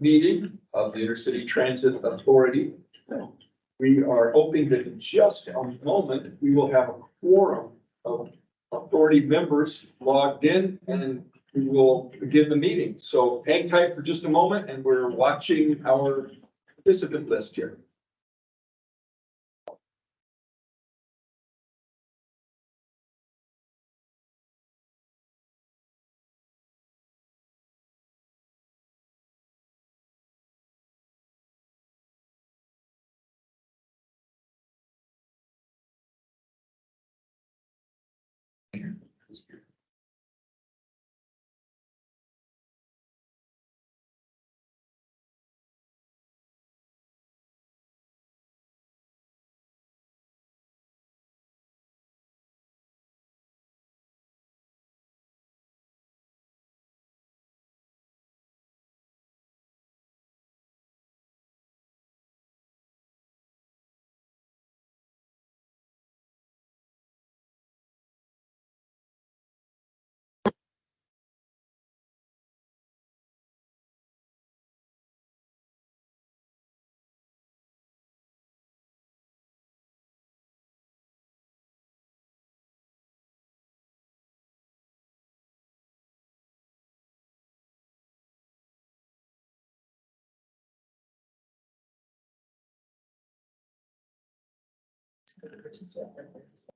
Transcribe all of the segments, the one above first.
meeting of the Intercity Transit Authority. We are hoping that in just a moment, we will have a quorum of authority members logged in and we will begin the meeting. So hang tight for just a moment and we're watching our participant list here.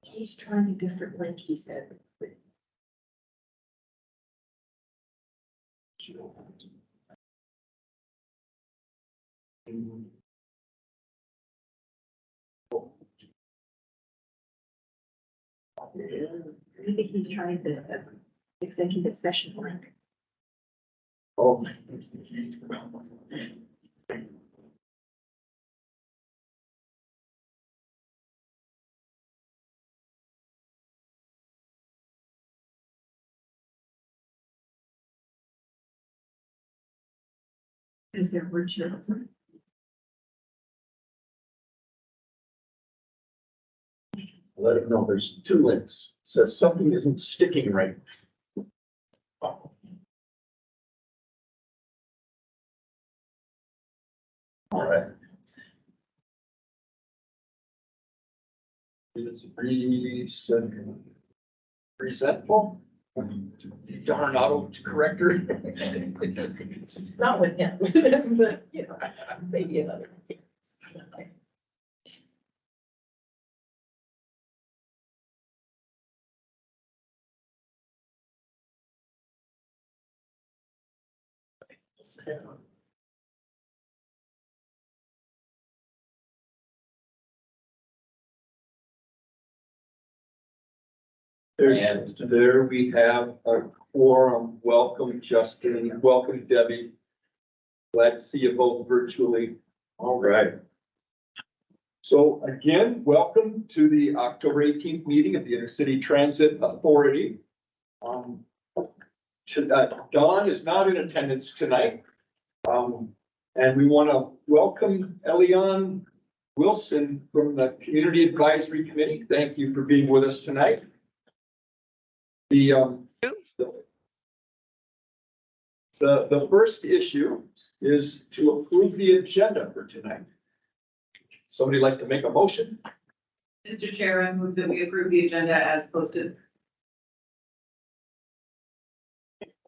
He's trying a different link, he said. I think he's trying the executive session link. Oh. Is there virtual? Let it know there's two links. Says something isn't sticking right. All right. It's resentful. Darn auto corrector. Not with him, but you know, maybe another. There we have a quorum. Welcome, Justin. Welcome, Debbie. Glad to see you both virtually. All right. So again, welcome to the October 18th meeting of the Intercity Transit Authority. Dawn is not in attendance tonight. And we want to welcome Eliane Wilson from the Community Advisory Committee. Thank you for being with us tonight. The first issue is to approve the agenda for tonight. Somebody like to make a motion? Mr. Chair, I move that we approve the agenda as posted.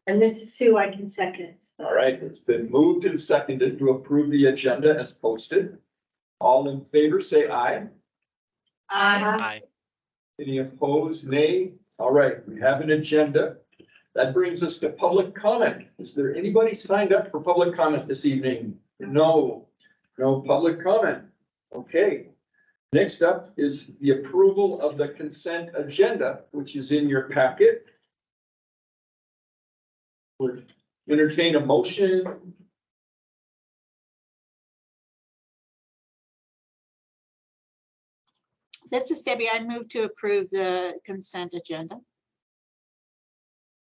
And this is Sue, I can second. All right, it's been moved and seconded to approve the agenda as posted. All in favor, say aye. Aye. Any opposed, nay? All right, we have an agenda. That brings us to public comment. Is there anybody signed up for public comment this evening? No, no public comment. Okay. Next up is the approval of the consent agenda, which is in your packet. Would entertain a motion. This is Debbie. I move to approve the consent agenda.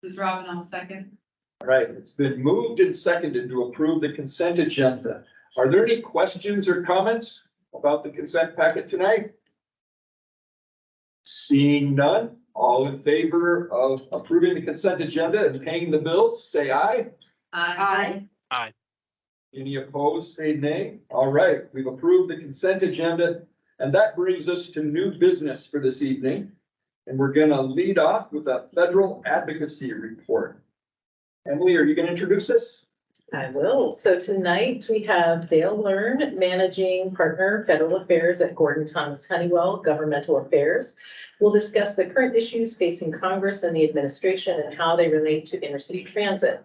This is Robin, I'll second. All right, it's been moved and seconded to approve the consent agenda. Are there any questions or comments about the consent packet tonight? Seeing none, all in favor of approving the consent agenda and paying the bills, say aye. Aye. Any opposed, say nay. All right, we've approved the consent agenda, and that brings us to new business for this evening. And we're gonna lead off with a federal advocacy report. Emily, are you gonna introduce us? I will. So tonight we have Dale Learn, Managing Partner, Federal Affairs at Gordon Thomas Honeywell Governmental Affairs. We'll discuss the current issues facing Congress and the administration and how they relate to intercity transit.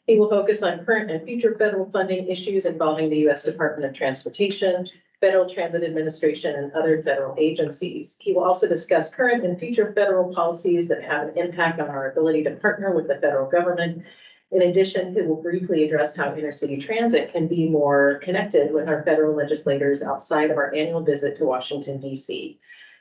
He will focus on current and future federal funding issues involving the U.S. Department of Transportation, Federal Transit Administration, and other federal agencies. He will also discuss current and future federal policies that have an impact on our ability to partner with the federal government. In addition, he will briefly address how intercity transit can be more connected with our federal legislators outside of our annual visit to Washington, D.C.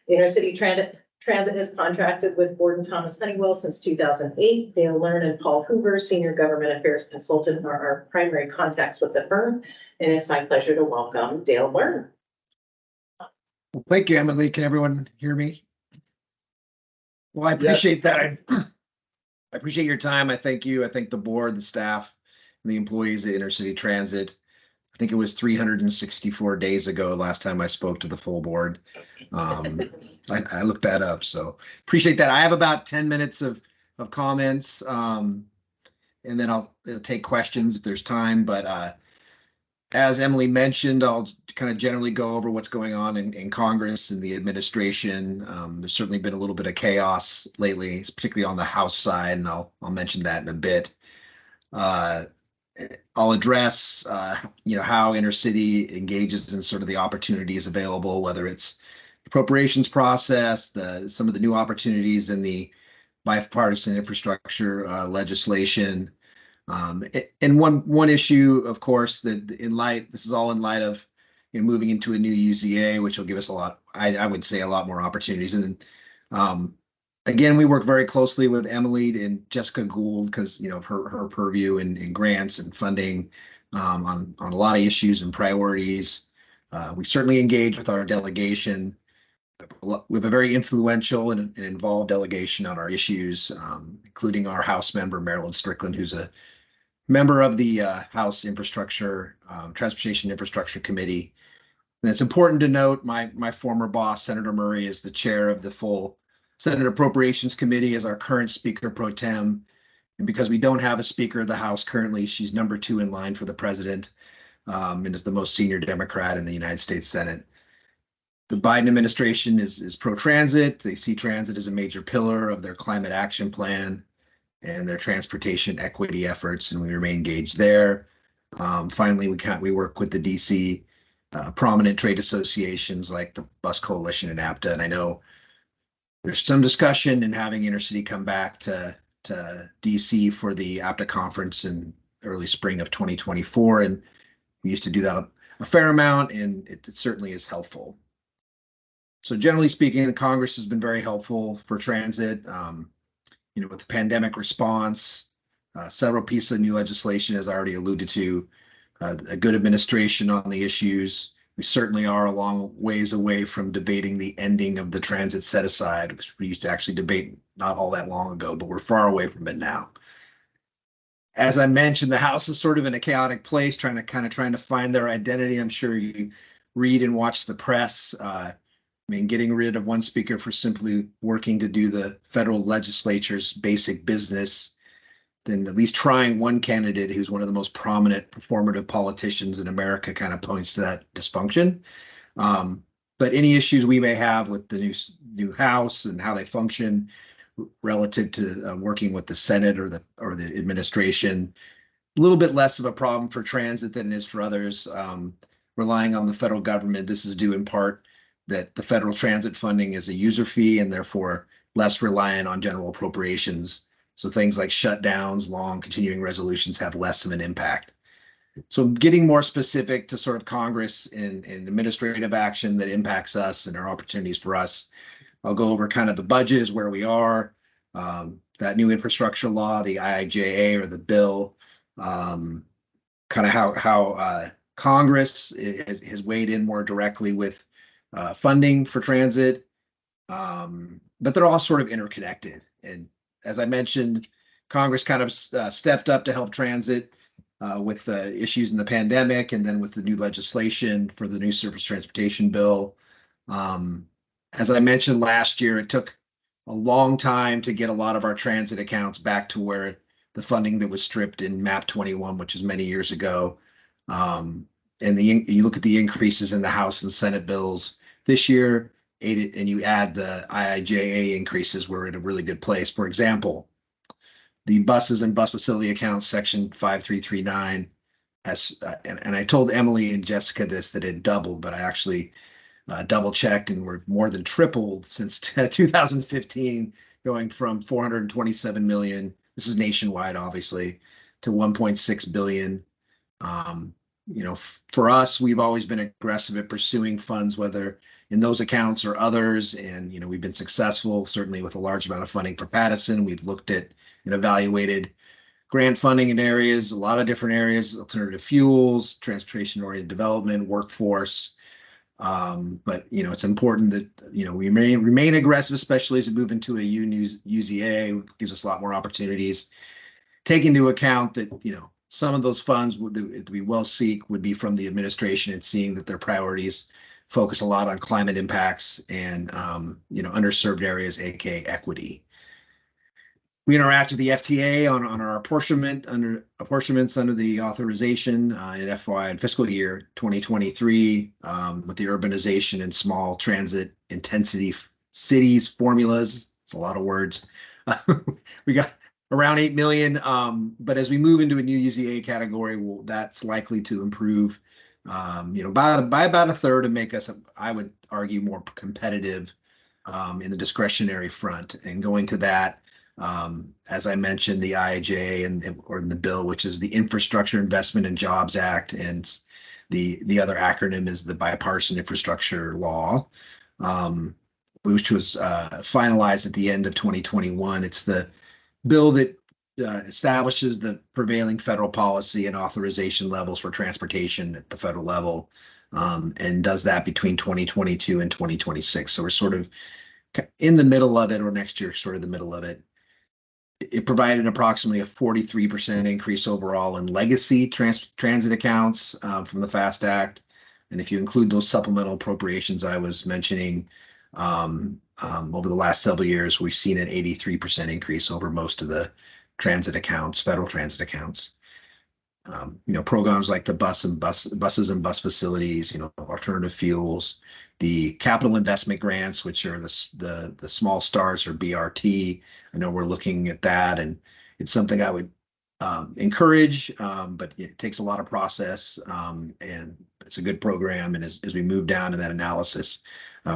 Intercity Transit has contracted with Gordon Thomas Honeywell since 2008. Dale Learn and Paul Hoover, Senior Government Affairs Consultant, are our primary contacts with the firm. And it's my pleasure to welcome Dale Learn. Well, thank you, Emily. Can everyone hear me? Well, I appreciate that. I appreciate your time. I thank you. I thank the board, the staff, and the employees at Intercity Transit. I think it was 364 days ago last time I spoke to the full board. I looked that up, so appreciate that. I have about 10 minutes of comments, and then I'll take questions if there's time. But as Emily mentioned, I'll kind of generally go over what's going on in Congress and the administration. There's certainly been a little bit of chaos lately, particularly on the House side, and I'll mention that in a bit. I'll address, how intercity engages in sort of the opportunities available, whether it's appropriations process, some of the new opportunities in the bipartisan infrastructure legislation. And one issue, of course, that this is all in light of moving into a new UZA, which will give us a lot, I would say, a lot more opportunities. And again, we work very closely with Emily and Jessica Gould because of her purview in grants and funding on a lot of issues and priorities. We certainly engage with our delegation. We have a very influential and involved delegation on our issues, including our House member, Marilyn Strickland, who's a member of the House Transportation Infrastructure Committee. And it's important to note my former boss, Senator Murray, is the chair of the full Senate Appropriations Committee as our current Speaker Pro Tem. And because we don't have a Speaker of the House currently, she's number 2 in line for the president, and is the most senior Democrat in the United States Senate. The Biden administration is pro-transit. They see transit as a major pillar of their climate action plan and their transportation equity efforts, and we remain engaged there. Finally, we work with the DC prominent trade associations like the Bus Coalition and APTA, and I know there's some discussion in having Intercity come back to DC for the APTA conference in early spring of 2024, and we used to do that a fair amount, and it certainly is helpful. So generally speaking, the Congress has been very helpful for transit. With the pandemic response, several pieces of new legislation, as I already alluded to, a good administration on the issues. We certainly are a long ways away from debating the ending of the transit set aside, which we used to actually debate not all that long ago, but we're far away from it now. As I mentioned, the House is sort of in a chaotic place, trying to find their identity. I'm sure you read and watch the press. Getting rid of one speaker for simply working to do the federal legislature's basic business, then at least trying one candidate who's one of the most prominent performative politicians in America kind of points to that dysfunction. But any issues we may have with the new House and how they function relative to working with the Senate or the administration, a little bit less of a problem for transit than it is for others. Relying on the federal government, this is due in part that the federal transit funding is a user fee and therefore less reliant on general appropriations. So things like shutdowns, long continuing resolutions have less of an impact. So getting more specific to sort of Congress and administrative action that impacts us and our opportunities for us, I'll go over kind of the budget is where we are, that new infrastructure law, the IIJA or the bill, kind of how Congress has weighed in more directly with funding for transit, but they're all sort of interconnected. And as I mentioned, Congress kind of stepped up to help transit with the issues in the pandemic and then with the new legislation for the new surface transportation bill. As I mentioned last year, it took a long time to get a lot of our transit accounts back to where the funding that was stripped in MAP 21, which is many years ago. And you look at the increases in the House and Senate bills this year, and you add the IIJA increases, we're in a really good place. For example, the buses and bus facility accounts, section 5339, and I told Emily and Jessica this, that it doubled, but I actually double checked, and we're more than tripled since 2015, going from 427 million. This is nationwide, obviously, to 1.6 billion. For us, we've always been aggressive at pursuing funds, whether in those accounts or others. And, we've been successful, certainly with a large amount of funding for Pattison. We've looked at and evaluated grant funding in areas, a lot of different areas, alternative fuels, transportation-oriented development, workforce. But, it's important that, we remain aggressive, especially as we move into a UZA, gives us a lot more opportunities. Take into account that, some of those funds that we well seek would be from the administration, and seeing that their priorities focus a lot on climate impacts and, underserved areas, aka equity. We interact with the FTA on our apportionments under the authorization in FY and fiscal year 2023 with the urbanization and small transit intensity cities formulas. It's a lot of words. We got around 8 million, but as we move into a new UZA category, that's likely to improve, by about a third, and make us, I would argue, more competitive in the discretionary front. And going to that, as I mentioned, the IIJA or in the bill, which is the Infrastructure Investment and Jobs Act, and the other acronym is the Bipartisan Infrastructure Law, which was finalized at the end of 2021. It's the bill that establishes the prevailing federal policy and authorization levels for transportation at the federal level, and does that between 2022 and 2026. So we're sort of in the middle of it, or next year, sort of the middle of it. It provided approximately a 43% increase overall in legacy transit accounts from the FAST Act. And if you include those supplemental appropriations I was mentioning, over the last several years, we've seen an 83% increase over most of the transit accounts, federal transit accounts. Programs like the buses and bus facilities, alternative fuels, the capital investment grants, which are the small stars, or BRT. I know we're looking at that, and it's something I would encourage, but it takes a lot of process, and it's a good program. And as we move down to that analysis,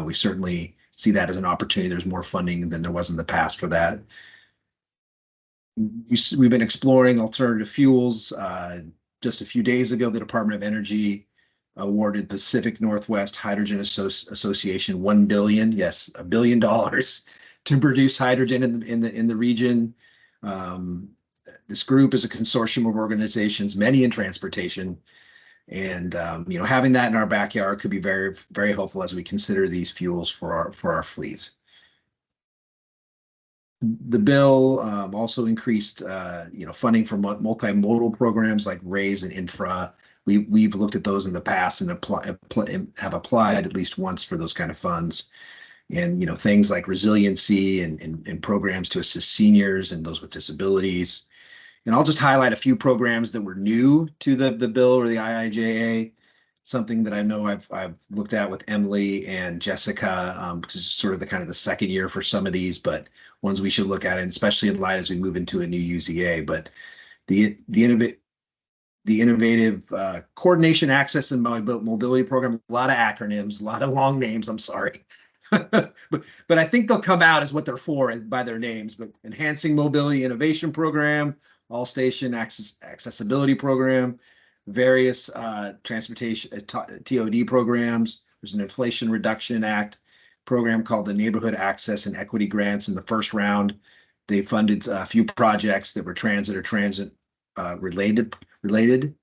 we certainly see that as an opportunity. There's more funding than there was in the past for that. We've been exploring alternative fuels. Just a few days ago, the Department of Energy awarded Pacific Northwest Hydrogen Association $1 billion, yes, $1 billion, to produce hydrogen in the region. This group is a consortium of organizations, many in transportation, and having that in our backyard could be very, very helpful as we consider these fuels for our fleets. The bill also increased, funding for multimodal programs like RAISE and Infra. We've looked at those in the past and have applied at least once for those kind of funds. And things like resiliency and programs to assist seniors and those with disabilities. And I'll just highlight a few programs that were new to the bill or the IIJA. Something that I know I've looked at with Emily and Jessica, because it's sort of the second year for some of these, but ones we should look at, and especially in light as we move into a new UZA. But the innovative coordination, access, and mobility program, a lot of acronyms, a lot of long names. I'm sorry, but I think they'll come out as what they're for by their names. But enhancing mobility innovation program, all station accessibility program, various transportation TOD programs. There's an Inflation Reduction Act program called the Neighborhood Access and Equity Grants. In the first round, they funded a few projects that were transit related.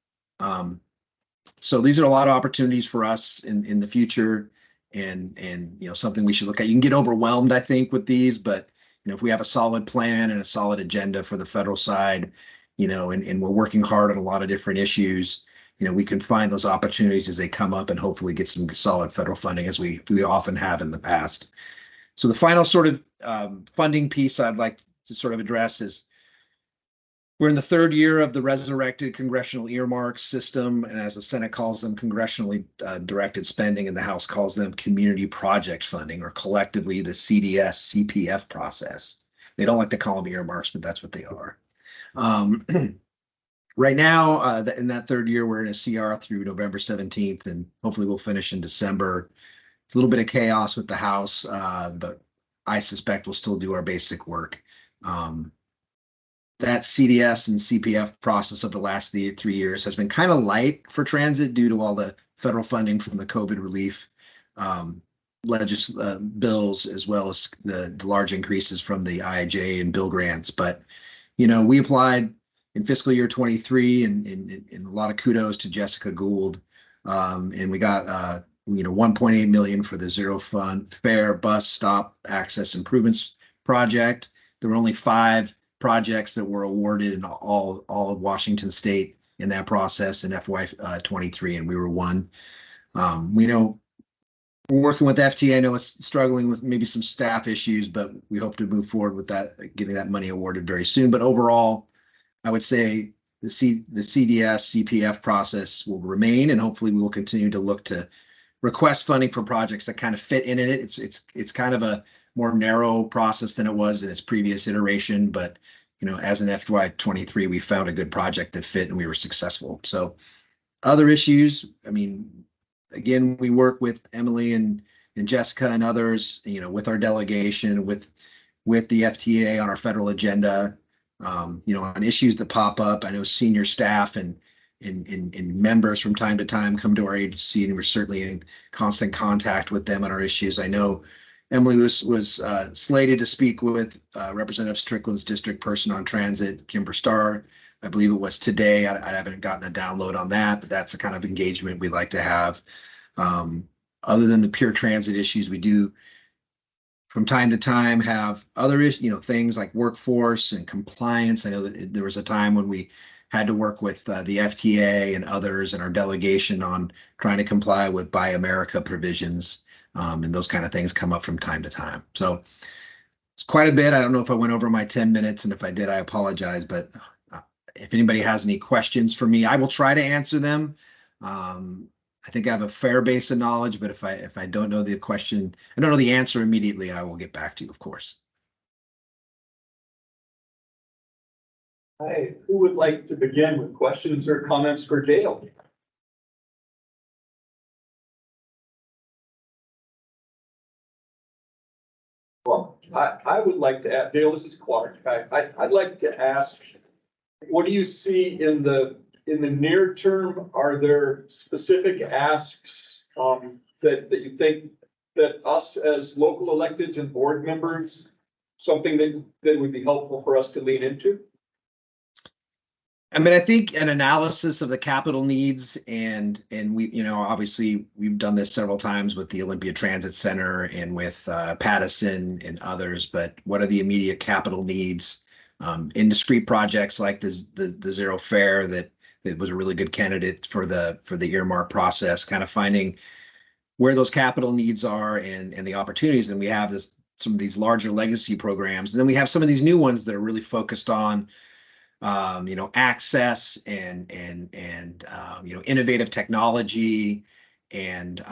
So these are a lot of opportunities for us in the future, and something we should look at. You can get overwhelmed, I think, with these, but if we have a solid plan and a solid agenda for the federal side, and we're working hard on a lot of different issues. We can find those opportunities as they come up and hopefully get some solid federal funding as we often have in the past. So the final sort of funding piece I'd like to sort of address is we're in the third year of the resurrected congressional earmark system, and as the Senate calls them, congressionally directed spending, and the House calls them community project funding, or collectively the CDS CPF process. They don't like to call them earmarks, but that's what they are. Right now, in that third year, we're in a CR through November 17th, and hopefully we'll finish in December. It's a little bit of chaos with the House, but I suspect we'll still do our basic work. That CDS and CPF process of the last 3 years has been kind of light for transit due to all the federal funding from the COVID relief bills, as well as the large increases from the IIJ and bill grants. But, we applied in fiscal year 23, and a lot of kudos to Jessica Gould. And we got, 1.8 million for the zero fare bus stop access improvements project. There were only 5 projects that were awarded in all of Washington State in that process in FY 23, and we were one. We know we're working with FTA. I know it's struggling with maybe some staff issues, but we hope to move forward with that, getting that money awarded very soon. But overall, I would say the CDS CPF process will remain, and hopefully we will continue to look to request funding for projects that kind of fit in it. It's kind of a more narrow process than it was in its previous iteration, but as an FY 23, we found a good project that fit and we were successful. So other issues, again, we work with Emily and Jessica and others, with our delegation, with the FTA on our federal agenda, on issues that pop up. I know senior staff and members from time to time come to our agency, and we're certainly in constant contact with them on our issues. I know Emily was slated to speak with Representative Strickland's district person on transit, Kimber Starr. I believe it was today. I haven't gotten a download on that, but that's the kind of engagement we'd like to have. Other than the pure transit issues, we do from time to time have other things like workforce and compliance. I know that there was a time when we had to work with the FTA and others and our delegation on trying to comply with Buy America provisions. And those kind of things come up from time to time. So it's quite a bit. I don't know if I went over my 10 minutes, and if I did, I apologize. But if anybody has any questions for me, I will try to answer them. I think I have a fair base of knowledge, but if I don't know the question, I don't know the answer immediately, I will get back to you, of course. Hi, who would like to begin with questions or comments for Dale? Well, I would like to ask, Dale, this is Clark. I'd like to ask, what do you see in the near term? Are there specific asks that you think that us as local electeds and board members, something that would be helpful for us to lean into? I think an analysis of the capital needs, and we, obviously we've done this several times with the Olympia Transit Center and with Pattison and others, but what are the immediate capital needs in discrete projects like the zero fare that was a really good candidate for the earmark process, kind of finding where those capital needs are and the opportunities. And we have some of these larger legacy programs, and then we have some of these new ones that are really focused on access and innovative technology and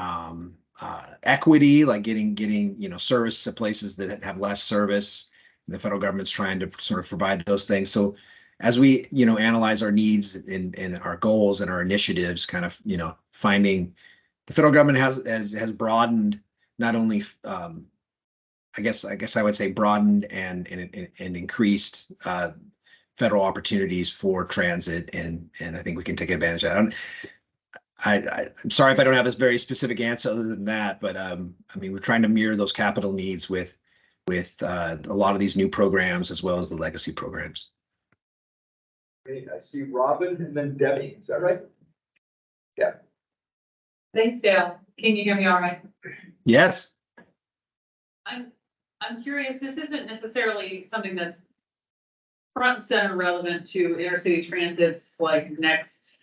equity, like getting service to places that have less service. The federal government's trying to sort of provide those things. So as we analyze our needs and our goals and our initiatives, kind of finding the federal government has broadened not only I guess I would say broadened and increased federal opportunities for transit, and I think we can take advantage of that. I'm sorry if I don't have a very specific answer other than that, but we're trying to mirror those capital needs with a lot of these new programs as well as the legacy programs. Okay, I see Robin and then Debbie. Is that right? Yeah. Thanks, Dale. Can you hear me all right? Yes. I'm curious, this isn't necessarily something that's front and center relevant to intercity transit's like next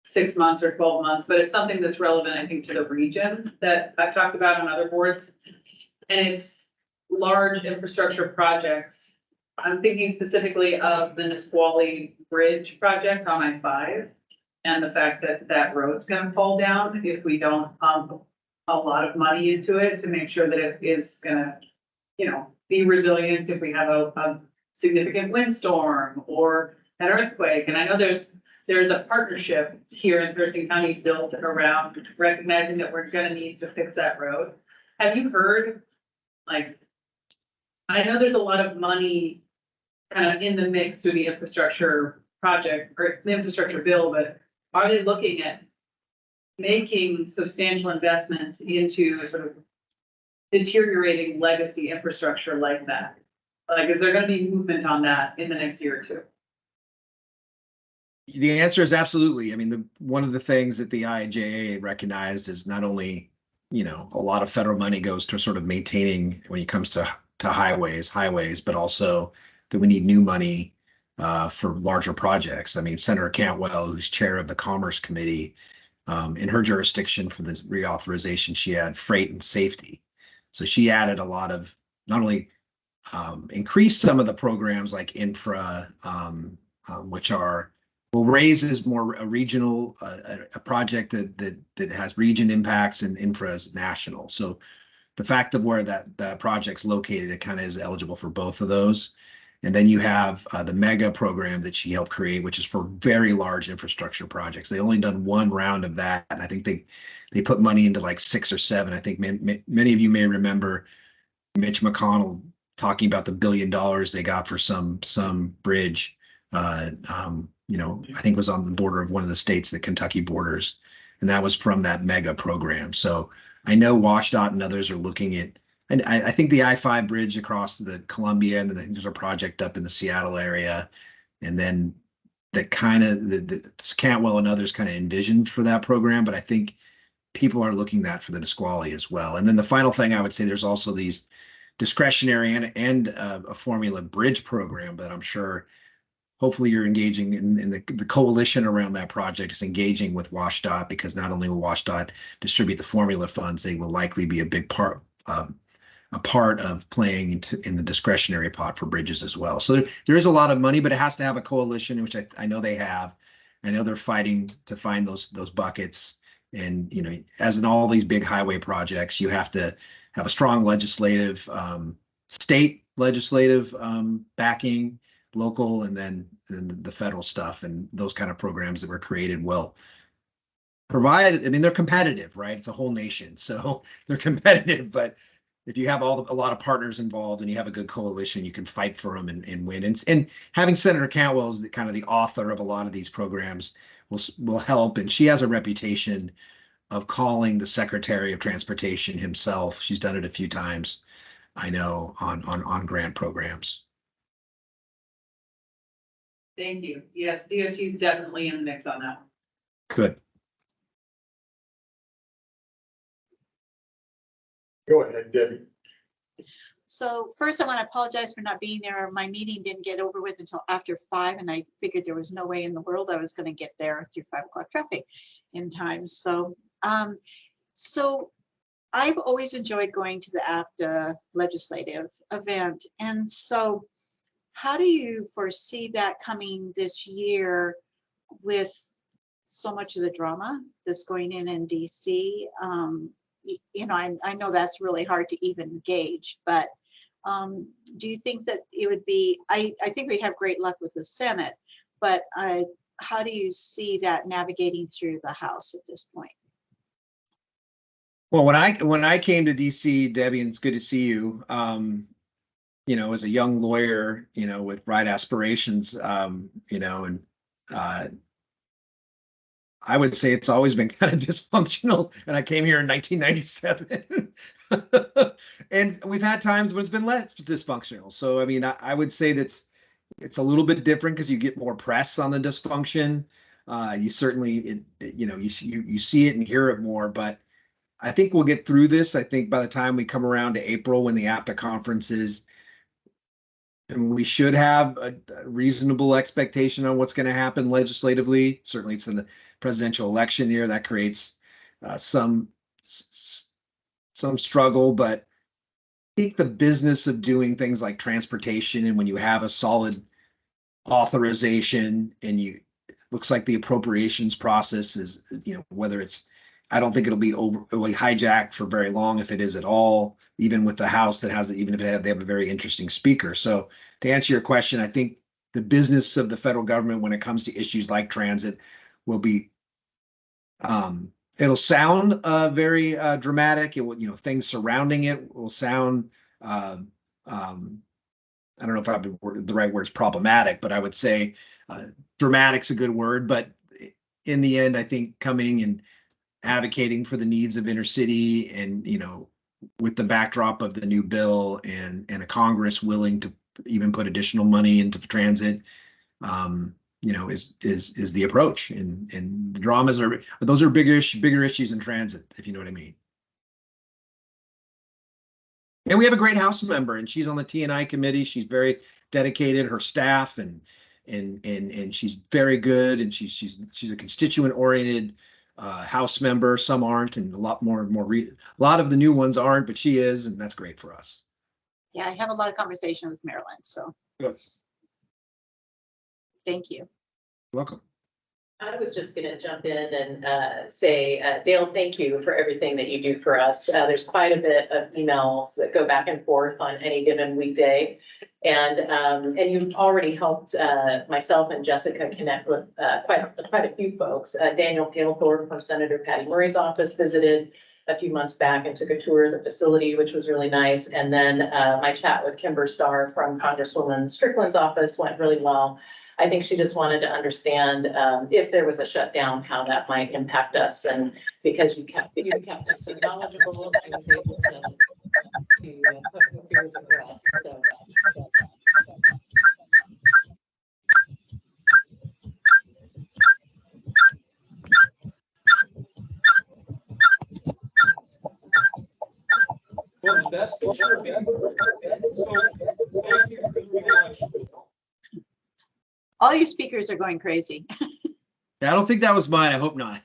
6 months or 12 months, but it's something that's relevant, I think, to the region that I've talked about on other boards. And it's large infrastructure projects. I'm thinking specifically of the Nisqually Bridge project on I-5 and the fact that that road's gonna fall down if we don't pump a lot of money into it to make sure that it is gonna, be resilient if we have a significant windstorm or an earthquake. And I know there's a partnership here in Thurston County built around recognizing that we're gonna need to fix that road. Have you heard, like, I know there's a lot of money kind of in the mix through the infrastructure project or the infrastructure bill, but are they looking at making substantial investments into sort of deteriorating legacy infrastructure like that? Like, is there gonna be movement on that in the next year or two? The answer is absolutely. I mean, one of the things that the IIJA recognized is not only, a lot of federal money goes to sort of maintaining when it comes to highways, but also that we need new money for larger projects. I mean, Senator Cantwell, who's chair of the Commerce Committee, in her jurisdiction for the reauthorization, she had freight and safety. So she added a lot of, not only increased some of the programs like infra, which will raise is more a regional, a project that has region impacts, and infra is national. So the fact of where that project's located, it kind of is eligible for both of those. And then you have the mega program that she helped create, which is for very large infrastructure projects. They only done one round of that, and I think they put money into like 6 or 7. I think many of you may remember Mitch McConnell talking about the $1 billion they got for some bridge. I think was on the border of one of the states that Kentucky borders, and that was from that mega program. So I know WashDOT and others are looking at, and I think the I-5 bridge across the Columbia, and then I think there's a project up in the Seattle area, and then that kind of the Cantwell and others kind of envisioned for that program. But I think people are looking at that for the Nisqually as well. And then the final thing I would say, there's also these discretionary and a formula bridge program that I'm sure hopefully you're engaging in the coalition around that project is engaging with WashDOT, because not only will WashDOT distribute the formula funds, they will likely be a big part, a part of playing in the discretionary pot for bridges as well. So there is a lot of money, but it has to have a coalition, which I know they have. I know they're fighting to find those buckets. And, as in all these big highway projects, you have to have a strong legislative, state legislative backing, local, and then the federal stuff, and those kind of programs that were created will provide. I mean, they're competitive, right? It's a whole nation, so they're competitive. But if you have a lot of partners involved and you have a good coalition, you can fight for them and win. And having Senator Cantwell as kind of the author of a lot of these programs will help. And she has a reputation of calling the Secretary of Transportation himself. She's done it a few times, I know, on grant programs. Thank you. Yes, DOT is definitely in the mix on that one. Good. Go ahead, Debbie. So first, I want to apologize for not being there. My meeting didn't get over with until after 5, and I figured there was no way in the world I was going to get there through 5 o'clock traffic in time. So, so I've always enjoyed going to the APTA legislative event. And so how do you foresee that coming this year with so much of the drama that's going in DC? I know that's really hard to even gauge, but do you think that it would be, I think we'd have great luck with the Senate, but how do you see that navigating through the House at this point? Well, when I came to DC, Debbie, and it's good to see you, as a young lawyer, with bright aspirations, and I would say it's always been kind of dysfunctional. And I came here in 1997, and we've had times when it's been less dysfunctional. So, I mean, I would say it's a little bit different because you get more press on the dysfunction. You certainly, you see it and hear it more, but I think we'll get through this. I think by the time we come around to April, when the APTA conference is, And we should have a reasonable expectation on what's going to happen legislatively. Certainly, it's in the presidential election year that creates some struggle, but I think the business of doing things like transportation, and when you have a solid authorization and you, it looks like the appropriations process is, whether it's, I don't think it'll be overly hijacked for very long, if it is at all, even with the House that has it, even if they have a very interesting speaker. So to answer your question, I think the business of the federal government when it comes to issues like transit will be, it'll sound very dramatic. It will, things surrounding it will sound, I don't know if the right word is problematic, but I would say dramatic's a good word. But in the end, I think coming and advocating for the needs of intercity and, with the backdrop of the new bill and a Congress willing to even put additional money into transit, is the approach. And the dramas those are bigger issues in transit, if you know what I mean. And we have a great House member, and she's on the T&I committee. She's very dedicated, her staff, and she's very good, and she's a constituent oriented House member. Some aren't, and a lot of the new ones aren't, but she is, and that's great for us. Yeah, I have a lot of conversation with Marilyn, so Yes. thank you. Welcome. I was just going to jump in and say, Dale, thank you for everything that you do for us. There's quite a bit of emails that go back and forth on any given weekday. And you've already helped myself and Jessica connect with quite a few folks. Daniel Palethorpe from Senator Patty Murray's office visited a few months back and took a tour of the facility, which was really nice. And then my chat with Kimber Starr from Congresswoman Strickland's office went really well. I think she just wanted to understand if there was a shutdown, how that might impact us. And because you kept us so knowledgeable, I was able to put her fears at rest. So. Well, that's for sure. So, thank you very much. All your speakers are going crazy. I don't think that was mine. I hope not.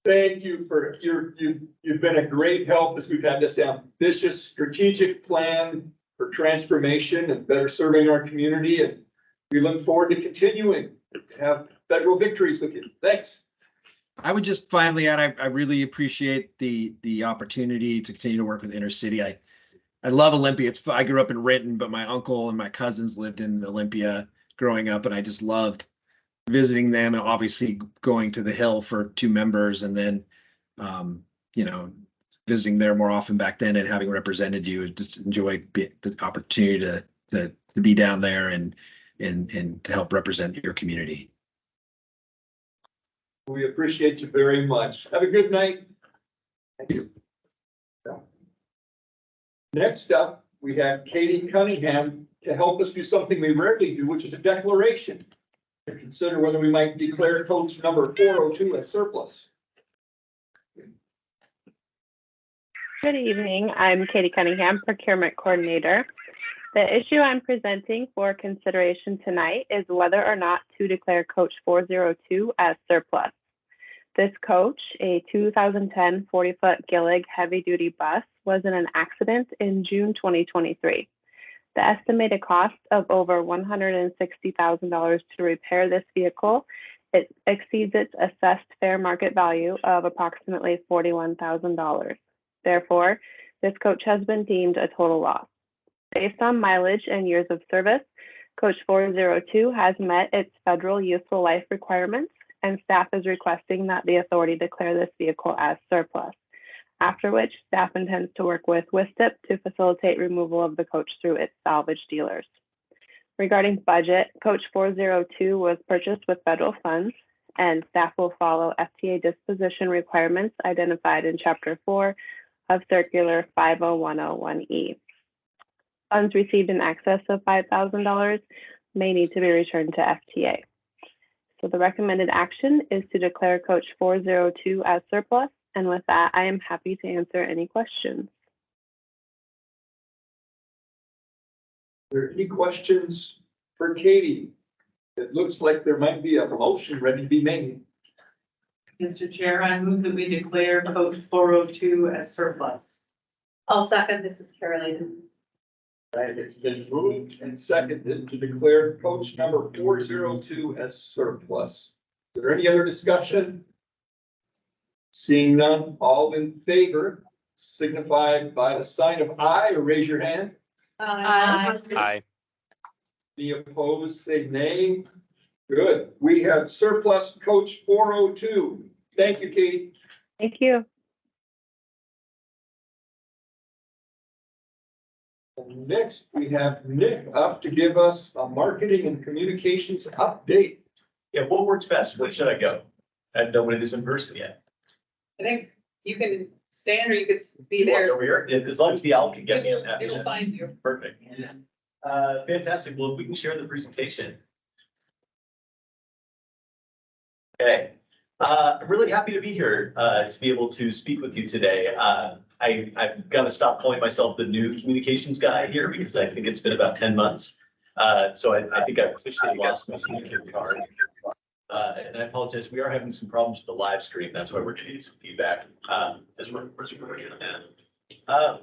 Thank you for you've been a great help as we've had this ambitious strategic plan for transformation and better serving our community. And we look forward to continuing to have federal victories with you. Thanks. I would just finally add, I really appreciate the opportunity to continue to work with Intercity. I love Olympia. I grew up in Renton, but my uncle and my cousins lived in Olympia growing up, and I just loved visiting them, and obviously going to the Hill for 2 members, and then visiting there more often back then, and having represented you, just enjoyed the opportunity to be down there and to help represent your community. We appreciate you very much. Have a good night. Thank you. Next up, we have Katie Cunningham to help us do something we rarely do, which is a declaration to consider whether we might declare coach number 402 as surplus. Good evening. I'm Katie Cunningham, Procurement Coordinator. The issue I'm presenting for consideration tonight is whether or not to declare Coach 402 as surplus. This coach, a 2010 40-foot Gillig heavy-duty bus, was in an accident in June 2023. The estimated cost of over $160,000 to repair this vehicle, it exceeds its assessed fair market value of approximately $41,000. Therefore, this coach has been deemed a total loss. Based on mileage and years of service, Coach 402 has met its federal useful life requirements, and staff is requesting that the authority declare this vehicle as surplus, after which staff intends to work with WISTIP to facilitate removal of the coach through its salvage dealers. Regarding budget, Coach 402 was purchased with federal funds, and staff will follow FTA disposition requirements identified in Chapter 4 of Circular 50101E. Funds received in excess of $5,000 may need to be returned to FTA. So the recommended action is to declare Coach 402 as surplus. And with that, I am happy to answer any questions. there any questions for Katie? It looks like there might be a motion ready to be made. Mr. Chair, I move that we declare Coach 402 as surplus. I'll second, this is Caroline. Right, it's been moved and seconded to declare coach number 402 as surplus. Is there any other discussion? Seeing none, all in favor signify by the sign of aye or raise your hand. Aye. Aye. Any opposed, say nay. Good. We have surplus coach 402. Thank you, Kate. Thank you. And next, we have Nick up to give us a marketing and communications update. Yeah, what works best? Where should I go? I have nobody that's in person yet. I think you can stand or you could be there. Over here, as long as the owl can get me, I'm happy. It'll find you. Perfect. Fantastic. Well, if we can share the presentation. Okay, I'm really happy to be here, to be able to speak with you today. I've got to stop calling myself the new communications guy here because I think it's been about 10 months. So I think I've officially lost my communication card. And I apologize, we are having some problems with the live stream. That's why we're getting some feedback, as we're working on that.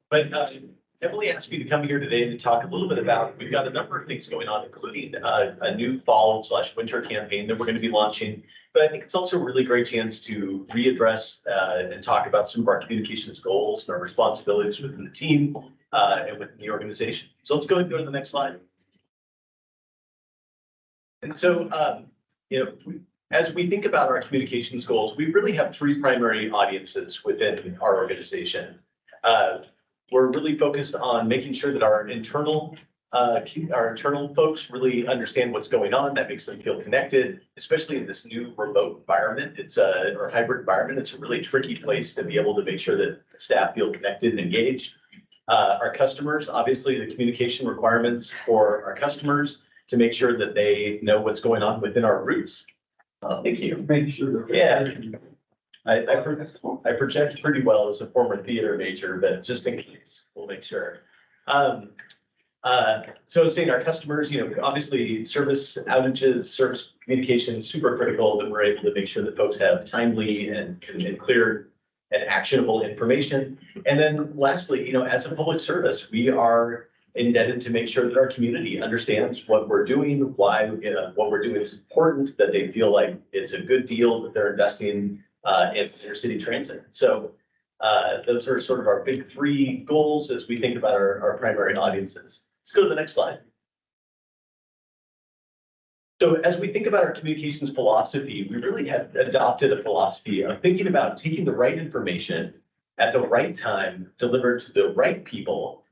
But Emily asked me to come here today to talk a little bit about, we've got a number of things going on, including a new fall/winter campaign that we're going to be launching. But I think it's also a really great chance to readdress and talk about some of our communications goals and our responsibilities within the team and within the organization. So let's go ahead and go to the next slide. And so, as we think about our communications goals, we really have three primary audiences within our organization. We're really focused on making sure that our internal folks really understand what's going on. That makes them feel connected, especially in this new remote environment. Or hybrid environment. It's a really tricky place to be able to make sure that staff feel connected and engaged. Our customers, obviously, the communication requirements for our customers to make sure that they know what's going on within our routes. Thank you. Make sure. Yeah. I project pretty well as a former theater major, but just in case, we'll make sure. So I was saying our customers, obviously service outages, service communication is super critical that we're able to make sure that folks have timely and clear and actionable information. And then lastly, as a public service, we are indebted to make sure that our community understands what we're doing, why what we're doing is important, that they feel like it's a good deal that they're investing in intercity transit. So those are sort of our big three goals as we think about our primary audiences. Let's go to the next slide. So as we think about our communications philosophy, we really have adopted a philosophy of thinking about taking the right information at the right time, delivered to the right people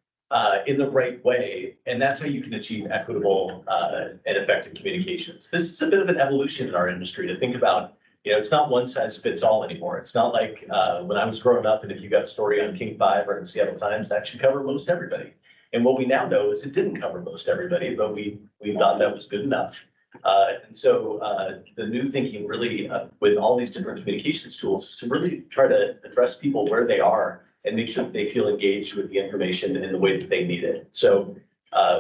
in the right way. And that's how you can achieve equitable and effective communications. This is a bit of an evolution in our industry to think about. It's not one size fits all anymore. It's not like when I was growing up and if you got a story on King 5 or the Seattle Times, that should cover most everybody. And what we now know is it didn't cover most everybody, but we thought that was good enough. And so the new thinking really with all these different communications tools is to really try to address people where they are and make sure that they feel engaged with the information in the way that they need it. So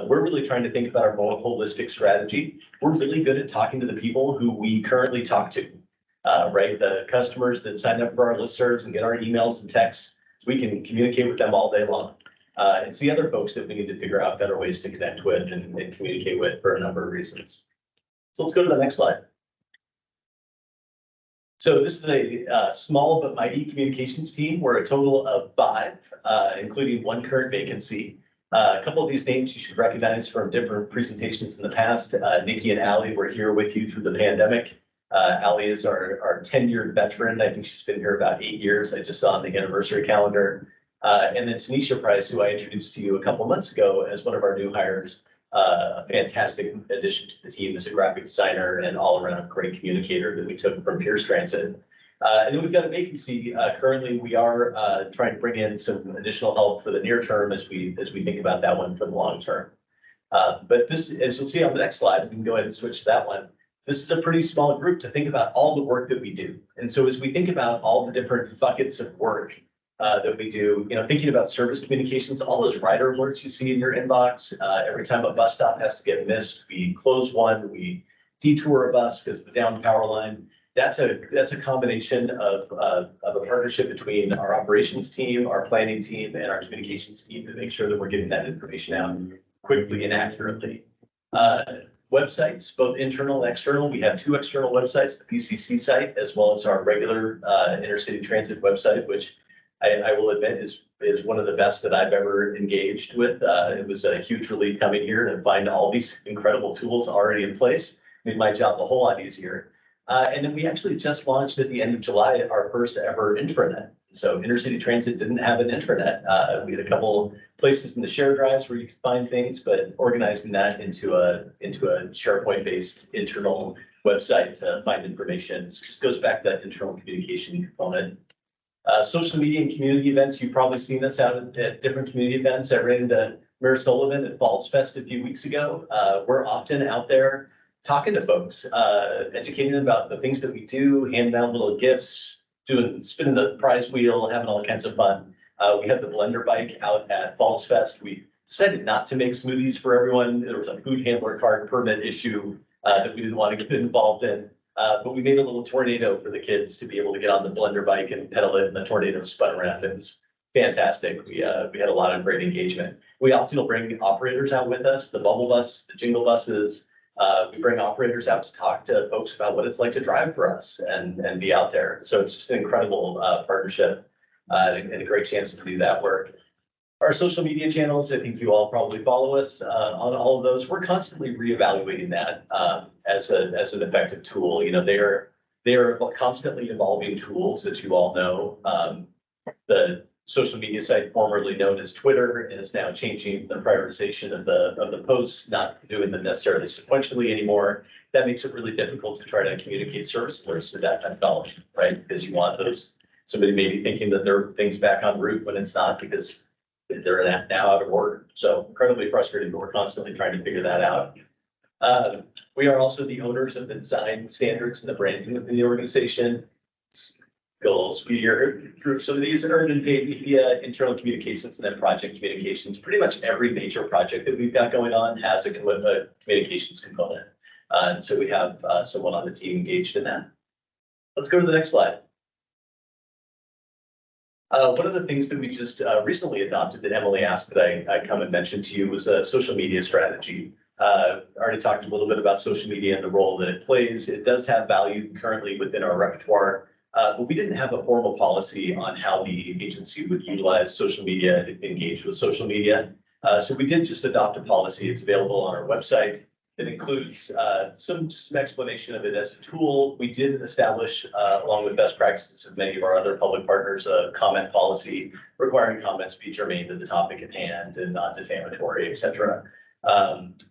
we're really trying to think about our more holistic strategy. We're really good at talking to the people who we currently talk to. Right? The customers that sign up for our listservs and get our emails and texts, we can communicate with them all day long. It's the other folks that we need to figure out better ways to connect with and communicate with for a number of reasons. So let's go to the next slide. So this is a small but mighty communications team. We're a total of 5, including one current vacancy. A couple of these names you should recognize from different presentations in the past. Nikki and Allie were here with you through the pandemic. Allie is our tenured veteran. I think she's been here about 8 years. I just saw on the anniversary calendar. And then Tanisha Price, who I introduced to you a couple of months ago as one of our new hires, a fantastic addition to the team as a graphic designer and all around great communicator that we took from Pierce Transit. And then we've got a vacancy. Currently, we are trying to bring in some additional help for the near term as we think about that one for the long term. But this, as you'll see on the next slide, we can go ahead and switch to that one. This is a pretty small group to think about all the work that we do. And so as we think about all the different buckets of work that we do, thinking about service communications, all those rider alerts you see in your inbox, every time a bus stop has to get missed, we close one, we detour a bus because of the down power line. That's a combination of a partnership between our operations team, our planning team, and our communications team to make sure that we're getting that information out quickly and accurately. Websites, both internal and external. We have 2 external websites, the PCC site, as well as our regular intercity transit website, which I will admit is one of the best that I've ever engaged with. It was a huge relief coming here to find all these incredible tools already in place. Made my job a whole lot easier. And then we actually just launched at the end of July our first ever intranet. So intercity transit didn't have an intranet. We had a couple places in the share drives where you could find things, but organizing that into a SharePoint-based internal website to find information. It just goes back to that internal communication component. Social media and community events, you've probably seen us out at different community events. I ran into Mayor Sullivan at Falls Fest a few weeks ago. We're often out there talking to folks, educating them about the things that we do, handing out little gifts, spinning the prize wheel, having all kinds of fun. We had the blender bike out at Falls Fest. We decided not to make smoothies for everyone. There was a food handler card permit issue that we didn't want to get involved in. But we made a little tornado for the kids to be able to get on the blender bike and pedal it, and the tornado spun around. It was fantastic. We had a lot of great engagement. We often will bring operators out with us, the bubble bus, the jingle buses. We bring operators out to talk to folks about what it's like to drive for us and be out there. So it's just an incredible partnership and a great chance to do that work. Our social media channels, I think you all probably follow us on all of those. We're constantly reevaluating that as an effective tool. They are constantly evolving tools, as you all know. The social media site formerly known as Twitter is now changing the prioritization of the posts, not doing them necessarily sequentially anymore. That makes it really difficult to try to communicate service alerts with that methodology, right? Because you want somebody maybe thinking that their thing's back en route when it's not, because they're now out of order. So incredibly frustrating, but we're constantly trying to figure that out. We are also the owners of the design standards and the branding within the organization. Goals, we are through some of these earned and paid media, internal communications, and then project communications. Pretty much every major project that we've got going on has a communications component. And so we have someone on the team engaged in that. Let's go to the next slide. One of the things that we just recently adopted that Emily asked that I come and mention to you was a social media strategy. I already talked a little bit about social media and the role that it plays. It does have value currently within our repertoire. But we didn't have a formal policy on how the agency would utilize social media and engage with social media. So we did just adopt a policy. It's available on our website. It includes some explanation of it as a tool. We did establish, along with best practices of many of our other public partners, a comment policy requiring comments be germane to the topic at hand and not defamatory, et cetera.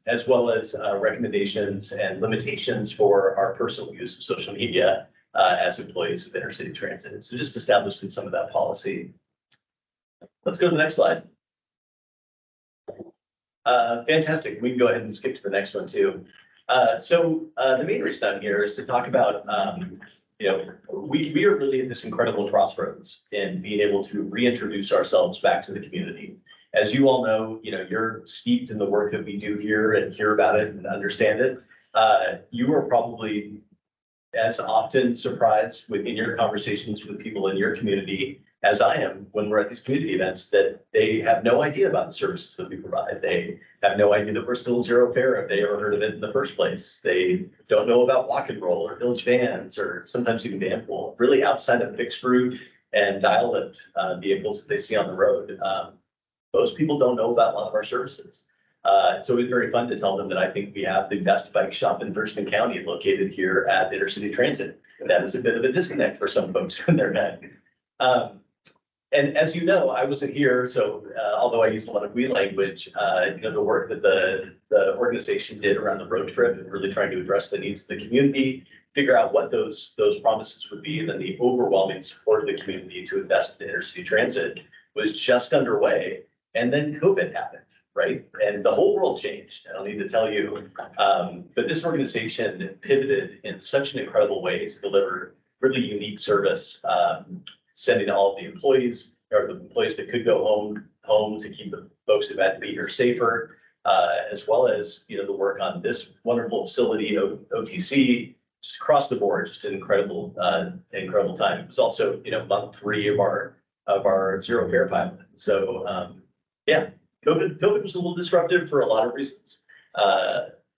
As well as recommendations and limitations for our personal use of social media as employees of intercity transit. So just establishing some of that policy. Let's go to the next slide. Fantastic. We can go ahead and skip to the next one too. The main reason I'm here is to talk about, we are really at this incredible crossroads in being able to reintroduce ourselves back to the community. As you all know, you're steeped in the work that we do here and hear about it and understand it. You are probably as often surprised within your conversations with people in your community as I am when we're at these community events, that they have no idea about the services that we provide. They have no idea that we're still zero fare if they ever heard of it in the first place. They don't know about walk and roll or village vans or sometimes even van pool, really outside of fixed route and dial lift vehicles that they see on the road. Most people don't know about a lot of our services. So it was very fun to tell them that I think we have the best bike shop in Thurston County located here at Intercity Transit. And that is a bit of a disconnect for some folks in their head. And as you know, I wasn't here, so although I used a lot of we language, the work that the organization did around the road trip and really trying to address the needs of the community, figure out what those promises would be, and then the overwhelming support of the community to invest in intercity transit was just underway. And then COVID happened. Right? And the whole world changed. I don't need to tell you. But this organization pivoted in such an incredible way to deliver really unique service, sending all of the employees or the employees that could go home to keep the folks that had to be here safer, as well as, the work on this wonderful facility, OTC, just across the board, just an incredible time. It was also, month 3 of our zero fare pilot. So, yeah, COVID was a little disruptive for a lot of reasons.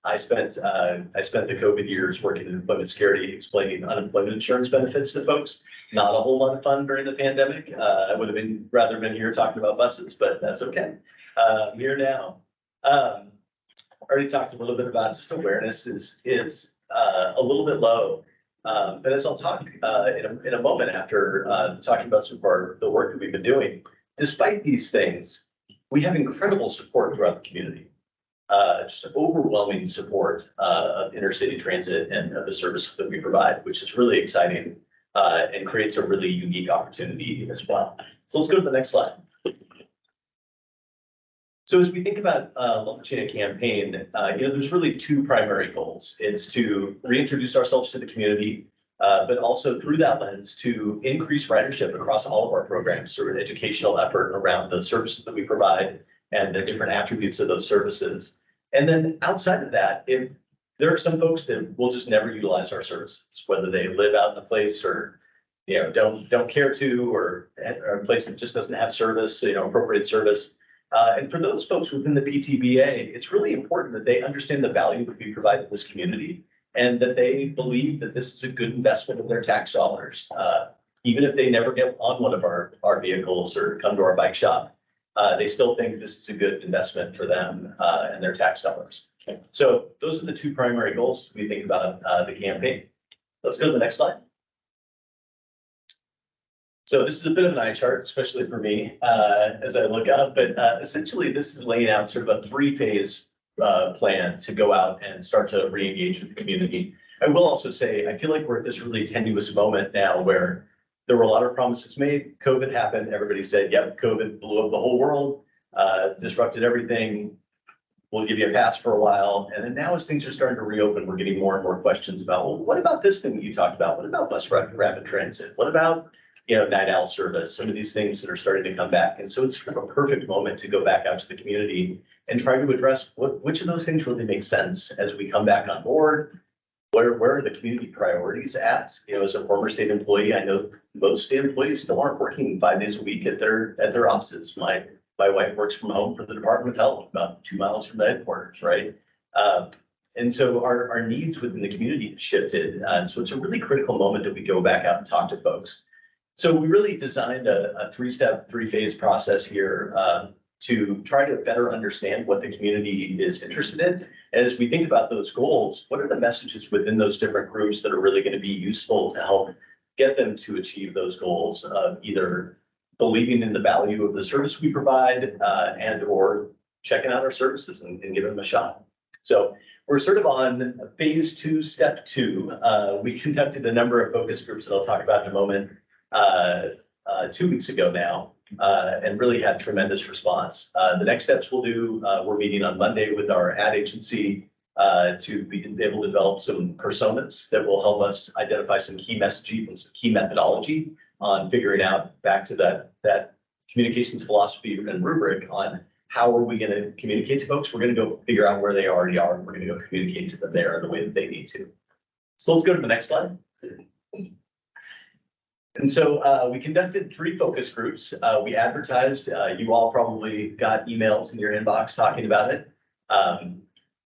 I spent the COVID years working in employment security, explaining unemployment insurance benefits to folks. Not a whole lot of fun during the pandemic. I would have rather been here talking about buses, but that's okay. I'm here now. Already talked a little bit about just awareness is a little bit low. But as I'll talk in a moment after talking about some of the work that we've been doing, despite these things, we have incredible support throughout the community. Just overwhelming support of intercity transit and of the services that we provide, which is really exciting and creates a really unique opportunity as well. So let's go to the next slide. So as we think about launching a campaign, there's really 2 primary goals. It's to reintroduce ourselves to the community, but also through that lens to increase ridership across all of our programs through an educational effort around the services that we provide and the different attributes of those services. And then outside of that, if there are some folks that will just never utilize our services, whether they live out in a place or, don't care to, or a place that just doesn't have service, appropriate service. And for those folks within the PTBA, it's really important that they understand the value that we provide to this community and that they believe that this is a good investment of their tax dollars. Even if they never get on one of our vehicles or come to our bike shop, they still think this is a good investment for them and their tax dollars. So those are the 2 primary goals we think about the campaign. Let's go to the next slide. So this is a bit of an eye chart, especially for me as I look up, but essentially this is laying out sort of a 3-phase plan to go out and start to re-engage with the community. I will also say, I feel like we're at this really tenuous moment now where there were a lot of promises made. COVID happened. Everybody said, yep, COVID blew up the whole world, disrupted everything. We'll give you a pass for a while. And then now as things are starting to reopen, we're getting more and more questions about, well, what about this thing that you talked about? What about bus rapid transit? What about, night owl service? Some of these things that are starting to come back. And so it's a perfect moment to go back out to the community and try to address which of those things really make sense as we come back on board. Where are the community priorities at? As a former state employee, I know most state employees still aren't working 5 days a week at their offices. My wife works from home for the Department of Health, about 2 miles from the headquarters, right? And so our needs within the community have shifted. And so it's a really critical moment that we go back out and talk to folks. So we really designed a 3-step, 3-phase process here to try to better understand what the community is interested in. And as we think about those goals, what are the messages within those different groups that are really going to be useful to help get them to achieve those goals of either believing in the value of the service we provide and or checking out our services and giving them a shot. So we're sort of on phase 2, step 2. We conducted a number of focus groups that I'll talk about in a moment 2 weeks ago now. And really had tremendous response. The next steps we'll do, we're meeting on Monday with our ad agency to be able to develop some personas that will help us identify some key messaging and some key methodology on figuring out back to that communications philosophy and rubric on how are we going to communicate to folks. We're going to go figure out where they already are, and we're going to go communicate to them there in the way that they need to. So let's go to the next slide. And so we conducted 3 focus groups. We advertised, you all probably got emails in your inbox talking about it.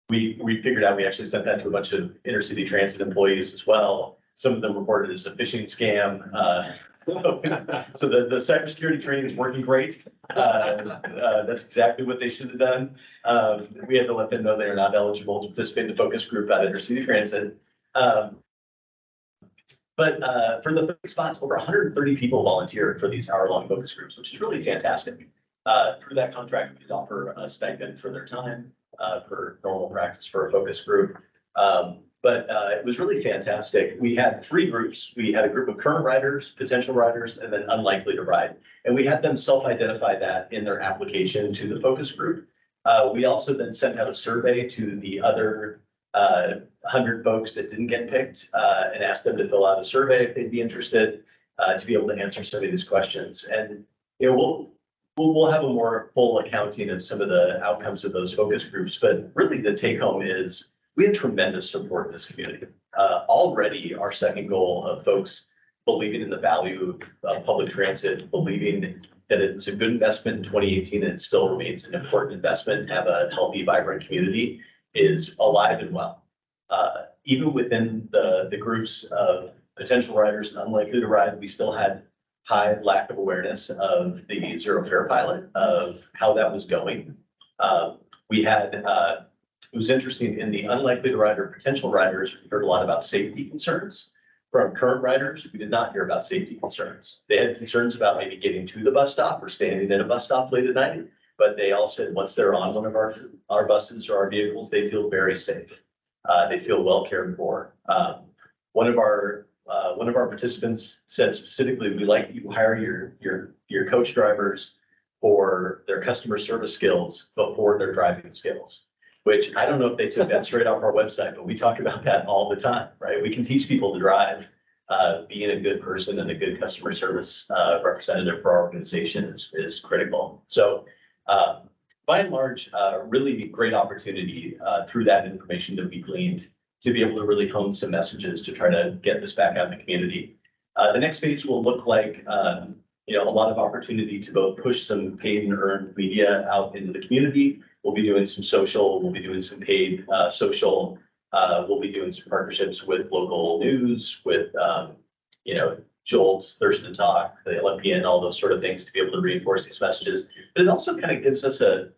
We figured out we actually sent that to a bunch of intercity transit employees as well. Some of them reported it as a phishing scam. So the cybersecurity training is working great. That's exactly what they should have done. We had to let them know they are not eligible to participate in the focus group at intercity transit. But for the 30 spots, over 130 people volunteered for these hour-long focus groups, which is really fantastic. Through that contract, we offer a stipend for their time for normal practice for a focus group. But it was really fantastic. We had 3 groups. We had a group of current riders, potential riders, and then unlikely to ride. And we had them self-identify that in their application to the focus group. We also then sent out a survey to the other 100 folks that didn't get picked and asked them to fill out a survey if they'd be interested to be able to answer some of these questions. And you know, we'll have a more full accounting of some of the outcomes of those focus groups, but really the take home is we have tremendous support in this community. Already our second goal of folks believing in the value of public transit, believing that it was a good investment in 2018 and it still remains an important investment to have a healthy, vibrant community is alive and well. Even within the groups of potential riders and unlikely to ride, we still had high lack of awareness of the zero fare pilot, of how that was going. We had, it was interesting in the unlikely to ride or potential riders, we heard a lot about safety concerns. From current riders, we did not hear about safety concerns. They had concerns about maybe getting to the bus stop or standing in a bus stop late at night. But they all said, once they're on one of our buses or our vehicles, they feel very safe. They feel well cared for. One of our participants said specifically, we like you hire your coach drivers for their customer service skills before their driving skills, which I don't know if they took that straight off our website, but we talk about that all the time, right? We can teach people to drive. Being a good person and a good customer service representative for our organization is critical. So by and large, really great opportunity through that information that we gleaned to be able to really hone some messages to try to get this back out in the community. The next phase will look like a lot of opportunity to both push some paid and earned media out into the community. We'll be doing some social, we'll be doing some paid social. We'll be doing some partnerships with local news, with Jolt's, Thurston Talk, the Olympian, all those sort of things to be able to reinforce these messages. But it also kind of gives us a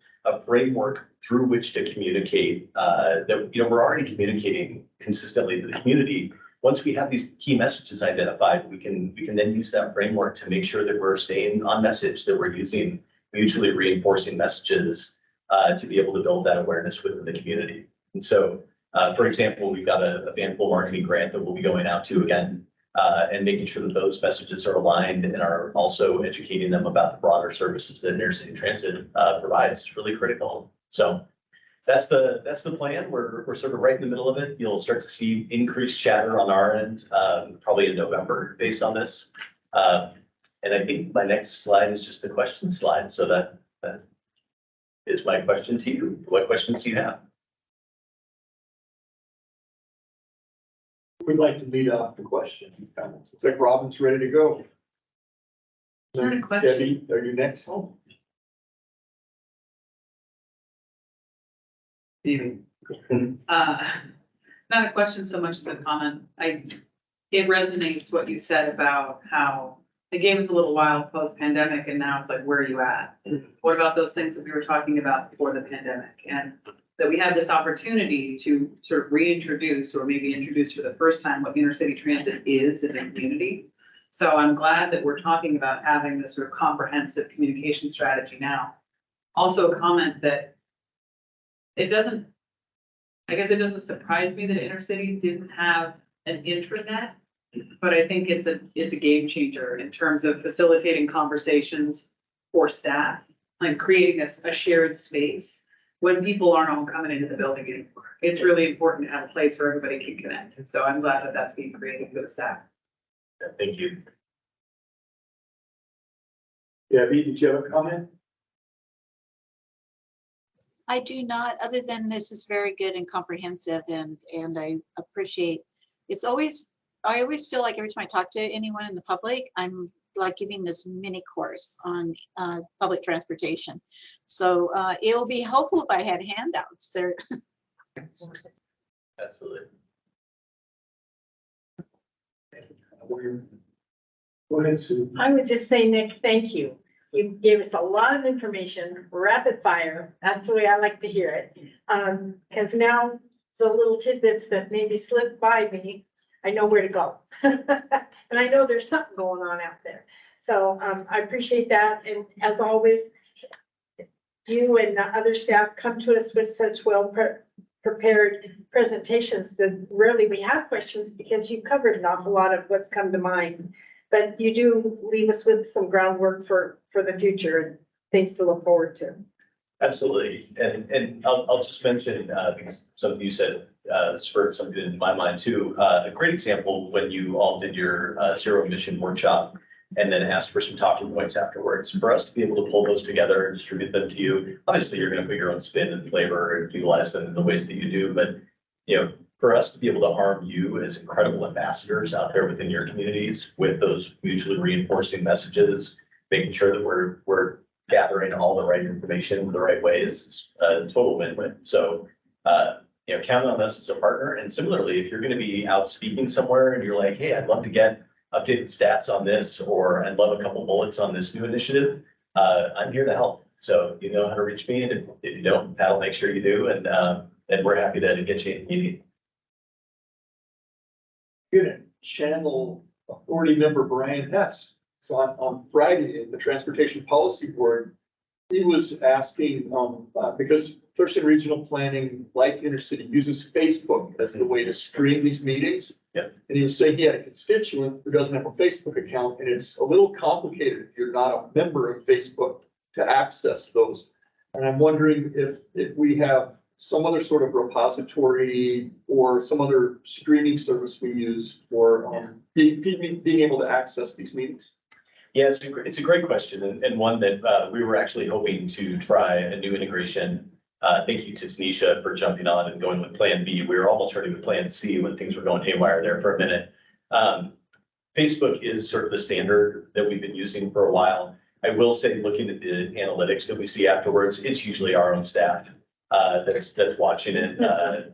framework through which to communicate that, we're already communicating consistently to the community. Once we have these key messages identified, we can then use that framework to make sure that we're staying on message, that we're using mutually reinforcing messages to be able to build that awareness within the community. And so, for example, we've got a Vanpool marketing grant that we'll be going out to again and making sure that those messages are aligned and are also educating them about the broader services that intercity transit provides is really critical. So that's the plan. We're sort of right in the middle of it. You'll start to see increased chatter on our end, probably in November based on this. And I think my next slide is just the question slide. So that is my question to you. What questions do you have? We'd like to lead off the question and comments. Looks like Robin's ready to go. Not a question. Debbie, are you next? Stephen. Not a question so much as a comment. It resonates what you said about how the game is a little wild post-pandemic and now it's like, where are you at? What about those things that we were talking about before the pandemic? And that we have this opportunity to sort of reintroduce or maybe introduce for the first time what intercity transit is in the community. So I'm glad that we're talking about having this sort of comprehensive communication strategy now. Also a comment that it doesn't surprise me that intercity didn't have an intranet, but I think it's a game changer in terms of facilitating conversations for staff, like creating a shared space when people aren't all coming into the building anymore. It's really important to have a place where everybody can connect. So I'm glad that that's being created for the staff. Yeah, thank you. Debbie, did you have a comment? I do not, other than this is very good and comprehensive and I appreciate, I always feel like every time I talk to anyone in the public, I'm like giving this mini course on public transportation. So it'll be helpful if I had handouts there. Absolutely. Go ahead, Sue. I would just say, Nick, thank you. You gave us a lot of information, rapid fire. That's the way I like to hear it. Because now the little tidbits that maybe slipped by me, I know where to go. And I know there's something going on out there. So I appreciate that. And as always, you and the other staff come to us with such prepared presentations that rarely we have questions because you've covered an awful lot of what's come to mind. But you do leave us with some groundwork for the future and things to look forward to. Absolutely. And I'll just mention, because some of you said spurred something in my mind too. A great example when you all did your zero emission workshop and then asked for some talking points afterwards. For us to be able to pull those together and distribute them to you, obviously you're gonna put your own spin and flavor and utilize them in the ways that you do, but you know, for us to be able to arm you as incredible ambassadors out there within your communities with those mutually reinforcing messages, making sure that we're gathering all the right information the right ways, is a total win-win. So, you know, count on us as a partner. And similarly, if you're going to be out speaking somewhere and you're like, hey, I'd love to get updated stats on this, or I'd love a couple bullets on this new initiative, I'm here to help. So you know how to reach me, and if you don't, Pat will make sure you do, and we're happy to get you in meeting. Good. Channel Authority member Brian Hess. So on Friday, at the Transportation Policy Board, he was asking, because Thurston Regional Planning, like Intercity, uses Facebook as the way to stream these meetings. Yep. And he was saying he had a constituent who doesn't have a Facebook account, and it's a little complicated if you're not a member of Facebook to access those. And I'm wondering if we have some other sort of repository or some other streaming service we use for being able to access these meetings. Yeah, it's a great question, and one that we were actually hoping to try a new integration. Thank you to Tanisha for jumping on and going with Plan B. We were almost ready with Plan C when things were going haywire there for a minute. Facebook is sort of the standard that we've been using for a while. I will say, looking at the analytics that we see afterwards, it's usually our own staff that's watching it.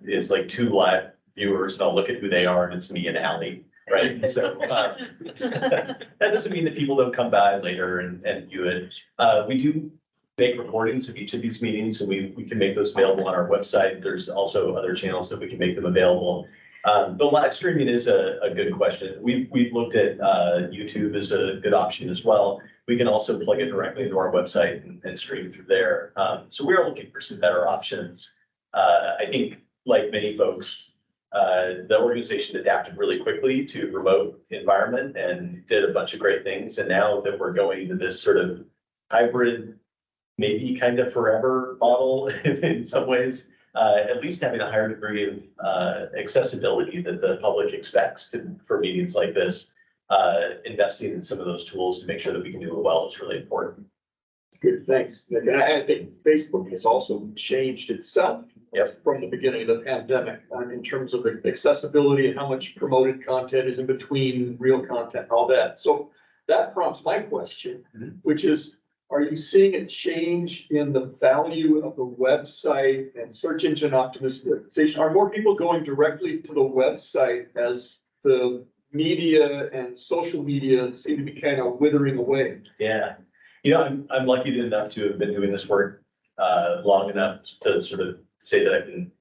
It's like 2 live viewers, and I'll look at who they are, and it's me and Allie. Right, so that doesn't mean that people don't come by later and view it. We do make recordings of each of these meetings, and we can make those available on our website. There's also other channels that we can make them available. But live streaming is a good question. We've looked at YouTube as a good option as well. We can also plug it directly into our website and stream through there. So we're looking for some better options. I think, like many folks, the organization adapted really quickly to remote environment and did a bunch of great things. And now that we're going to this sort of hybrid, maybe kind of forever model in some ways, at least having a higher degree of accessibility that the public expects for meetings like this, investing in some of those tools to make sure that we can do it well is really important. Good, thanks, Nick. And I think Facebook has also changed itself. Yes. From the beginning of the pandemic, in terms of the accessibility and how much promoted content is in between real content and all that. So that prompts my question, which is, are you seeing a change in the value of the website and search engine optimization? Are more people going directly to the website as the media and social media seem to be kind of withering away? Yeah, you know, I'm lucky enough to have been doing this work long enough to sort of say that I can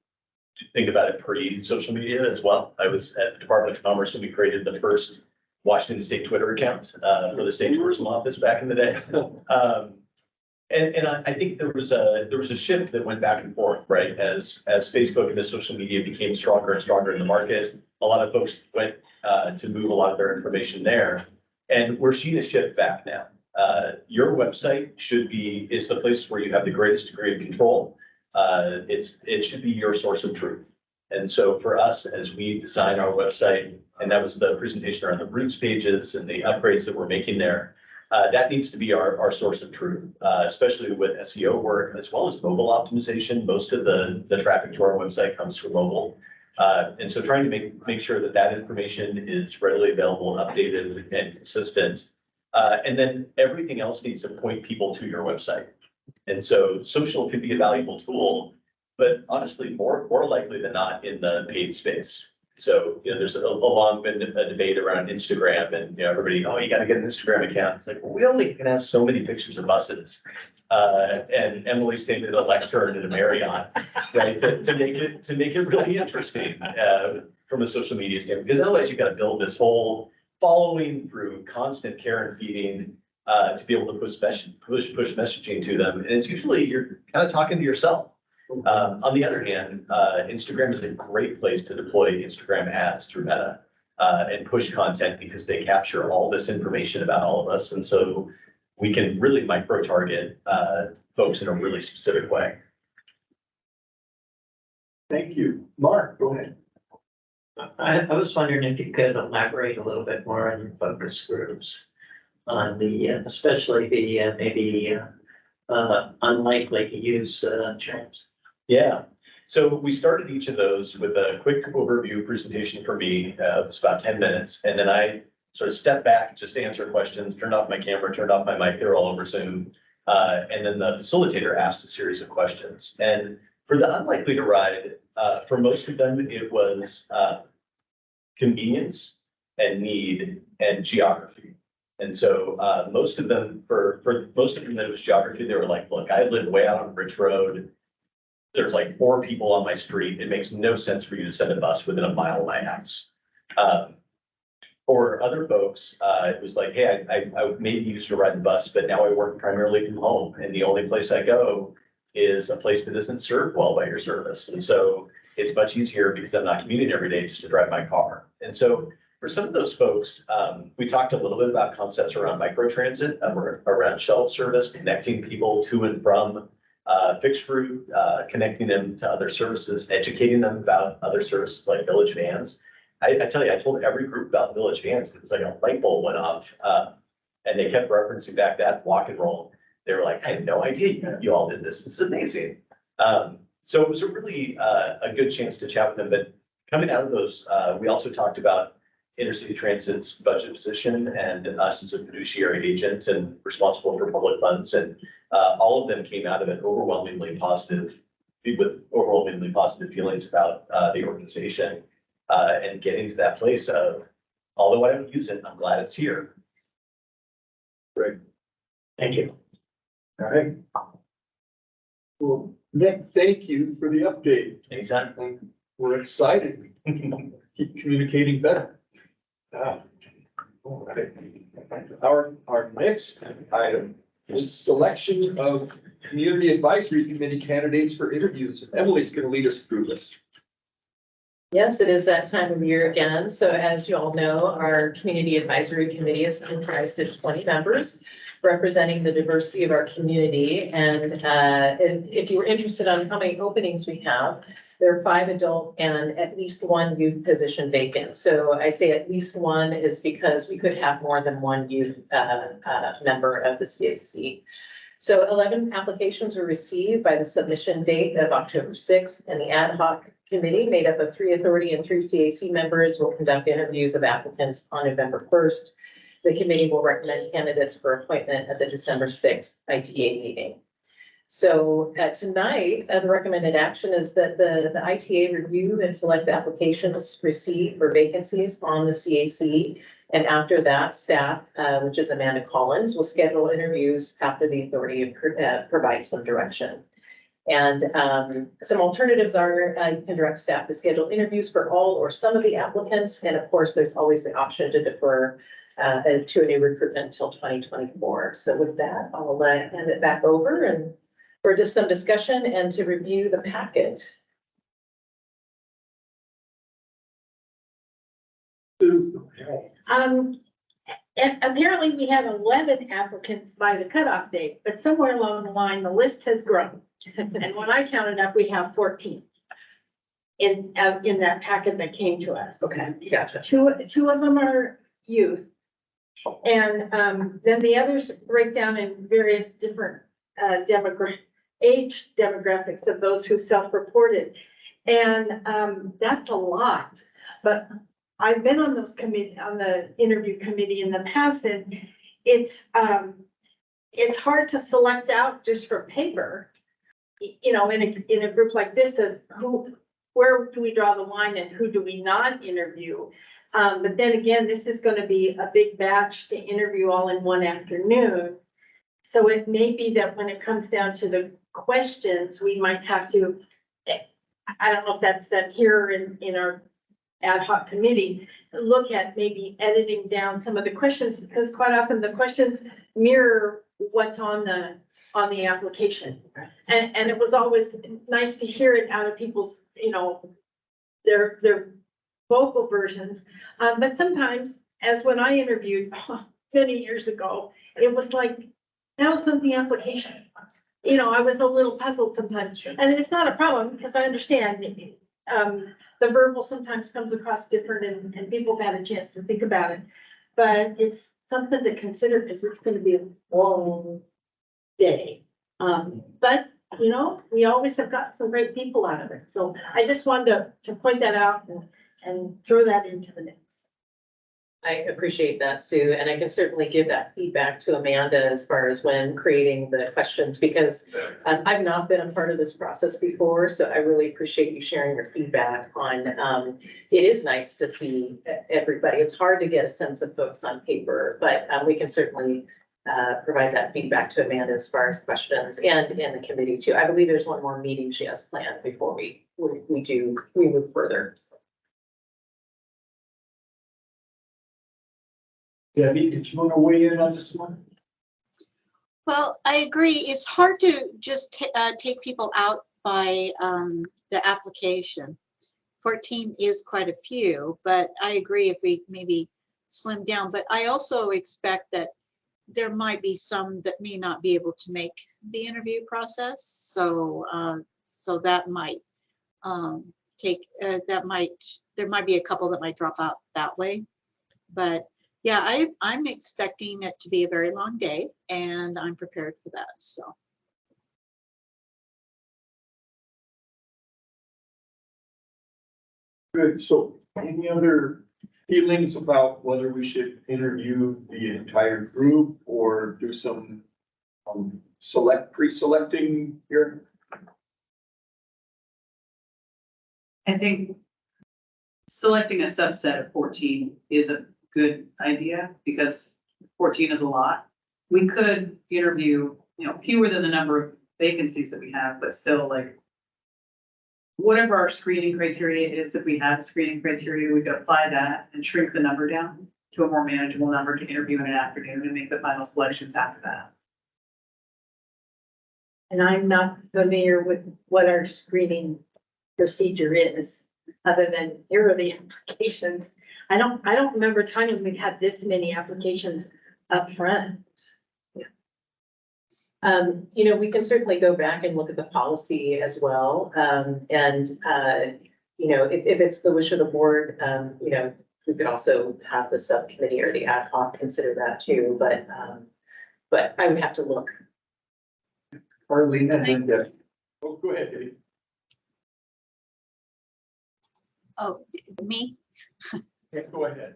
think about it pre-social media as well. I was at the Department of Commerce when we created the first Washington State Twitter account for the state tourism office back in the day. And I think there was a shift that went back and forth, right? As Facebook and the social media became stronger and stronger in the market, a lot of folks went to move a lot of their information there. And we're seeing a shift back now. Your website is the place where you have the greatest degree of control. It should be your source of truth. And so for us, as we design our website, and that was the presentation around the roots pages and the upgrades that we're making there, that needs to be our source of truth, especially with SEO work as well as mobile optimization. Most of the traffic to our website comes from mobile. And so trying to make sure that information is readily available, updated, and consistent. And then everything else needs to point people to your website. And so social can be a valuable tool, but honestly, more likely than not in the paid space. So, you know, there's a long been a debate around Instagram, and, you know, everybody, oh, you got to get an Instagram account. It's like, well, we only can have so many pictures of buses. And Emily stayed at a lectern at a Marriott, right? To make it really interesting from a social media standpoint, because otherwise you got to build this whole following through constant care and feeding to be able to push messaging to them. And it's usually you're kind of talking to yourself. On the other hand, Instagram is a great place to deploy Instagram ads through Meta and push content because they capture all this information about all of us. And so we can really micro-target folks in a really specific way. Thank you. Mark, go ahead. I was wondering if you could elaborate a little bit more on your focus groups. on the, especially the, maybe, unlikely to use, trends. Yeah, so we started each of those with a quick overview presentation for me, it was about 10 minutes, and then I sort of stepped back, just to answer questions, turned off my camera, turned off my mic, they were all over Zoom. And then the facilitator asked a series of questions, and for the unlikely to ride, for most of them, it was, convenience and need and geography. And so, most of them, for most of them, it was geography. They were like, look, I live way out on Rich Road. There's like 4 people on my street. It makes no sense for you to send a bus within a mile of my house. For other folks, it was like, hey, I maybe used to ride the bus, but now I work primarily from home. And the only place I go is a place that isn't served well by your service. And so it's much easier because I'm not commuting every day just to drive my car. And so for some of those folks, we talked a little bit about concepts around microtransit, around shuttle service, connecting people to and from fixed route, connecting them to other services, educating them about other services like village vans. I tell you, I told every group about village vans. It was like a light bulb went off, and they kept referencing back that walk and roll. They were like, I had no idea you all did this. This is amazing. So it was a really a good chance to chat with them. But coming out of those, we also talked about intercity transit's budget position and us as a fiduciary agent and responsible for public funds. And all of them came out of it overwhelmingly positive, with overwhelmingly positive feelings about the organization and getting to that place of, although I don't use it, I'm glad it's here. Great. Thank you. All right. Well, Nick, thank you for the update. Anytime. We're excited. Keep communicating better. All right. Our next item is selection of community advisory committee candidates for interviews. Emily's going to lead us through this. Yes, it is that time of year again. So as you all know, our Community Advisory Committee is comprised of 20 members representing the diversity of our community. And if you were interested on how many openings we have, there are 5 adult and at least 1 youth position vacant. So I say at least 1 is because we could have more than 1 youth member of the CAC. So 11 applications were received by the submission date of October 6th, and the ad hoc committee made up of 3 authority and 3 CAC members will conduct interviews of applicants on November 1st. The committee will recommend candidates for appointment at the December 6th ITA meeting. So tonight, the recommended action is that the ITA review and select applications received for vacancies on the CAC. And after that, staff, which is Amanda Collins, will schedule interviews after the authority provides some direction. And some alternatives are you can direct staff to schedule interviews for all or some of the applicants. And of course, there's always the option to defer to a new recruitment until 2024. So with that, I'll hand it back over and for just some discussion and to review the packet. And apparently we had 11 applicants by the cutoff date, but somewhere along the line, the list has grown. And when I counted up, we have 14 in that packet that came to us. Okay, gotcha. Two of them are youth. And then the others break down in various different age demographics of those who self-reported. And that's a lot, but I've been on those on the interview committee in the past, and it's hard to select out just for paper, you know, in a group like this of where do we draw the line and who do we not interview? But then again, this is going to be a big batch to interview all in one afternoon. So it may be that when it comes down to the questions, we might have to, I don't know if that's done here in our ad hoc committee, look at maybe editing down some of the questions, because quite often the questions mirror what's on the application. And it was always nice to hear it out of people's, you know, their vocal versions. But sometimes, as when I interviewed many years ago, it was like, that was on the application. You know, I was a little puzzled sometimes, and it's not a problem because I understand the verbal sometimes comes across different and people have had a chance to think about it. But it's something to consider because it's gonna be a long day. But, you know, we always have got some great people out of it. So I just wanted to point that out and throw that into the mix. I appreciate that, Sue, and I can certainly give that feedback to Amanda as far as when creating the questions, because I've not been a part of this process before, so I really appreciate you sharing your feedback on, it is nice to see everybody. It's hard to get a sense of folks on paper, but we can certainly provide that feedback to Amanda as far as questions and in the committee too. I believe there's one more meeting she has planned before we move further. Debbie, did you want to weigh in on this one? Well, I agree. It's hard to just take people out by the application. 14 is quite a few, but I agree if we maybe slim down. But I also expect that there might be some that may not be able to make the interview process. So that might there might be a couple that might drop out that way. But yeah, I'm expecting it to be a very long day, and I'm prepared for that, so. Good, so any other feelings about whether we should interview the entire group or do some pre-selecting here? I think selecting a subset of 14 is a good idea because 14 is a lot. We could interview, fewer than the number of vacancies that we have, but still like whatever our screening criteria is, if we have a screening criteria, we could apply that and shrink the number down to a more manageable number to interview in an afternoon and make the final selections after that. And I'm not familiar with what our screening procedure is, other than here are the applications. I don't remember a time when we had this many applications up front. We can certainly go back and look at the policy as well. If it's the wish of the board, we could also have the subcommittee or the ad hoc consider that too, but I would have to look. Arlene and then Debbie. Oh, go ahead, Debbie. Oh, me? Yeah, go ahead.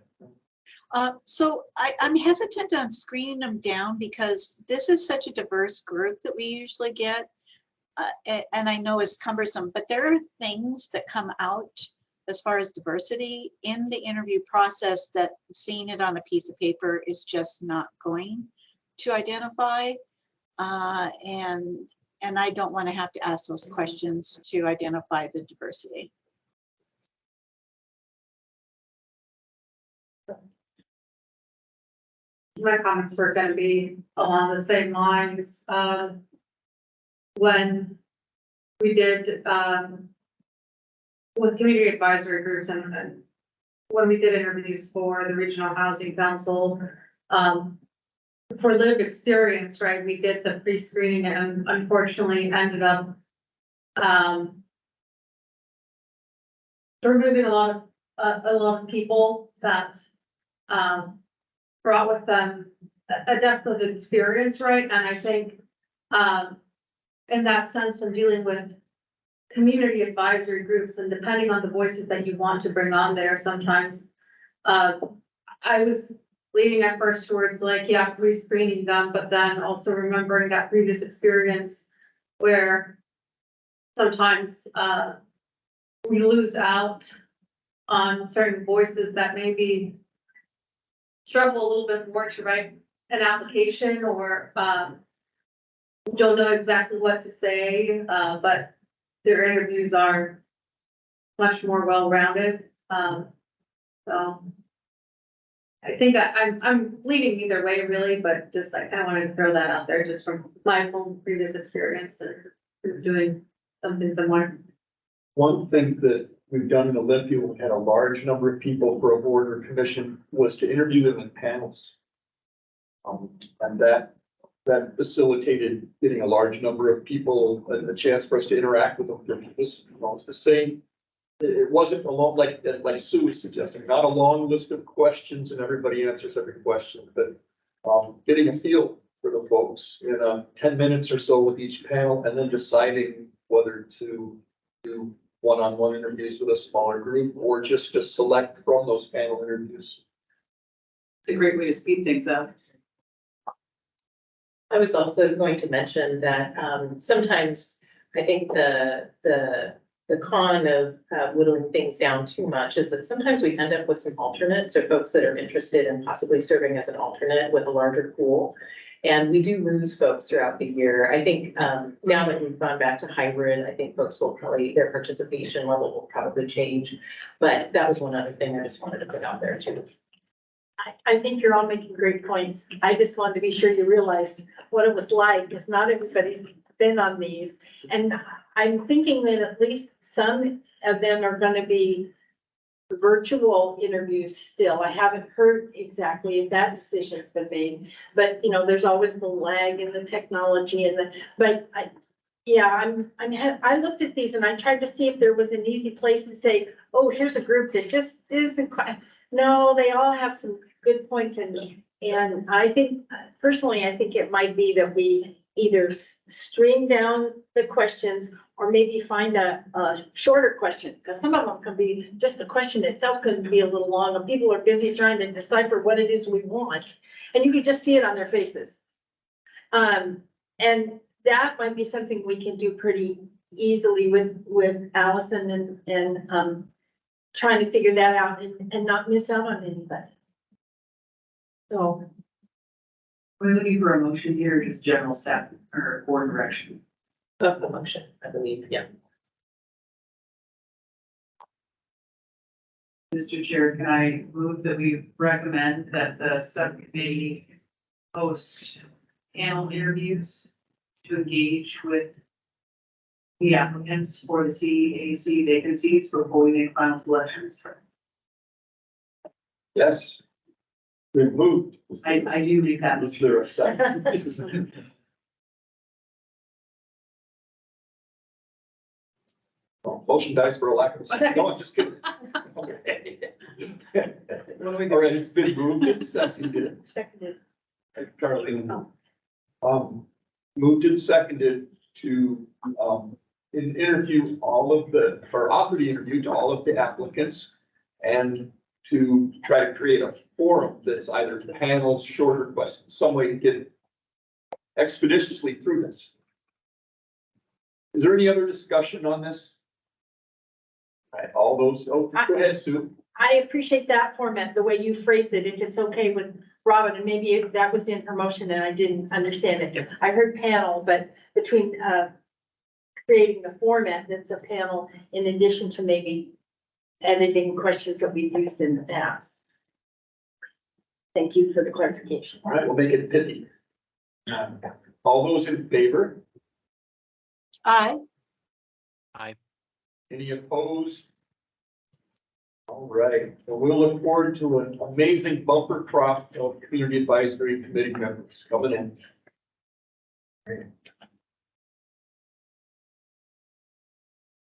So I'm hesitant on screening them down because this is such a diverse group that we usually get. And I know it's cumbersome, but there are things that come out as far as diversity in the interview process that seeing it on a piece of paper is just not going to identify. And I don't want to have to ask those questions to identify the diversity. My comments were going to be along the same lines. When we did, with community advisory groups and when we did interviews for the Regional Housing Council, for lived experience, right, we did the pre-screening and unfortunately ended up removing a lot of people that brought with them a depth of experience, right? And I think in that sense, when dealing with community advisory groups and depending on the voices that you want to bring on there, sometimes I was leaning at first towards like, yeah, pre-screening them, but then also remembering that previous experience where sometimes we lose out on certain voices that maybe struggle a little bit more to write an application or don't know exactly what to say, but their interviews are much more well-rounded. So I think I'm leaning either way really, but just like I wanted to throw that out there just from my own previous experience and doing something similar. One thing that we've done in Olympia, we had a large number of people for a board or commission, was to interview them in panels. And that facilitated getting a large number of people a chance for us to interact with them. It was the same. It wasn't a long, like Sue was suggesting, not a long list of questions and everybody answers every question, but getting a feel for the folks in 10 minutes or so with each panel, and then deciding whether to do one-on-one interviews with a smaller group or just to select from those panel interviews. It's a great way to speed things up. I was also going to mention that sometimes I think the con of whittling things down too much is that sometimes we end up with some alternates or folks that are interested in possibly serving as an alternate with a larger pool. And we do lose folks throughout the year. I think now that we've gone back to hybrid, I think folks will probably, their participation level will probably change. But that was one other thing I just wanted to put out there too. I think you're all making great points. I just wanted to be sure you realized what it was like, because not everybody's been on these. And I'm thinking that at least some of them are gonna be virtual interviews still. I haven't heard exactly if that decision's been made, but you know, there's always the lag in the technology and I looked at these and I tried to see if there was an easy place to say, oh, here's a group that just isn't quite. No, they all have some good points and I think, personally, I think it might be that we either stream down the questions or maybe find a shorter question, because some of them can be, just the question itself can be a little long and people are busy trying to decipher what it is we want. And you can just see it on their faces. And that might be something we can do pretty easily with Allison and trying to figure that out and not miss out on anybody. So. We're looking for a motion here, just general staff or board direction. Of the motion, I believe, yeah. Mr. Chair, can I move that we recommend that the subcommittee host panel interviews to engage with the applicants for the CAC vacancies before we make final selections? Yes. We've moved. I do make that. Is there a second? Well, motion dies for a lack of a second. No, I'm just kidding. Okay. All right, it's been moved and seconded. Seconded. Carly. Moved and seconded to, interview all of or offer the interview to all of the applicants and to try to create a forum that's either panels, shorter questions, some way to get expeditiously through this. Is there any other discussion on this? All right, all those, go ahead, Sue. I appreciate that format, the way you phrased it, if it's okay with Robin, and maybe if that was in her motion and I didn't understand it. I heard panel, but between creating the format that's a panel in addition to maybe editing questions that we've used in the past. Thank you for the clarification. All right, we'll make it pithy. All those in favor? Aye. Any opposed? All right, well, we'll look forward to an amazing bumper crop of community advisory committee members coming in.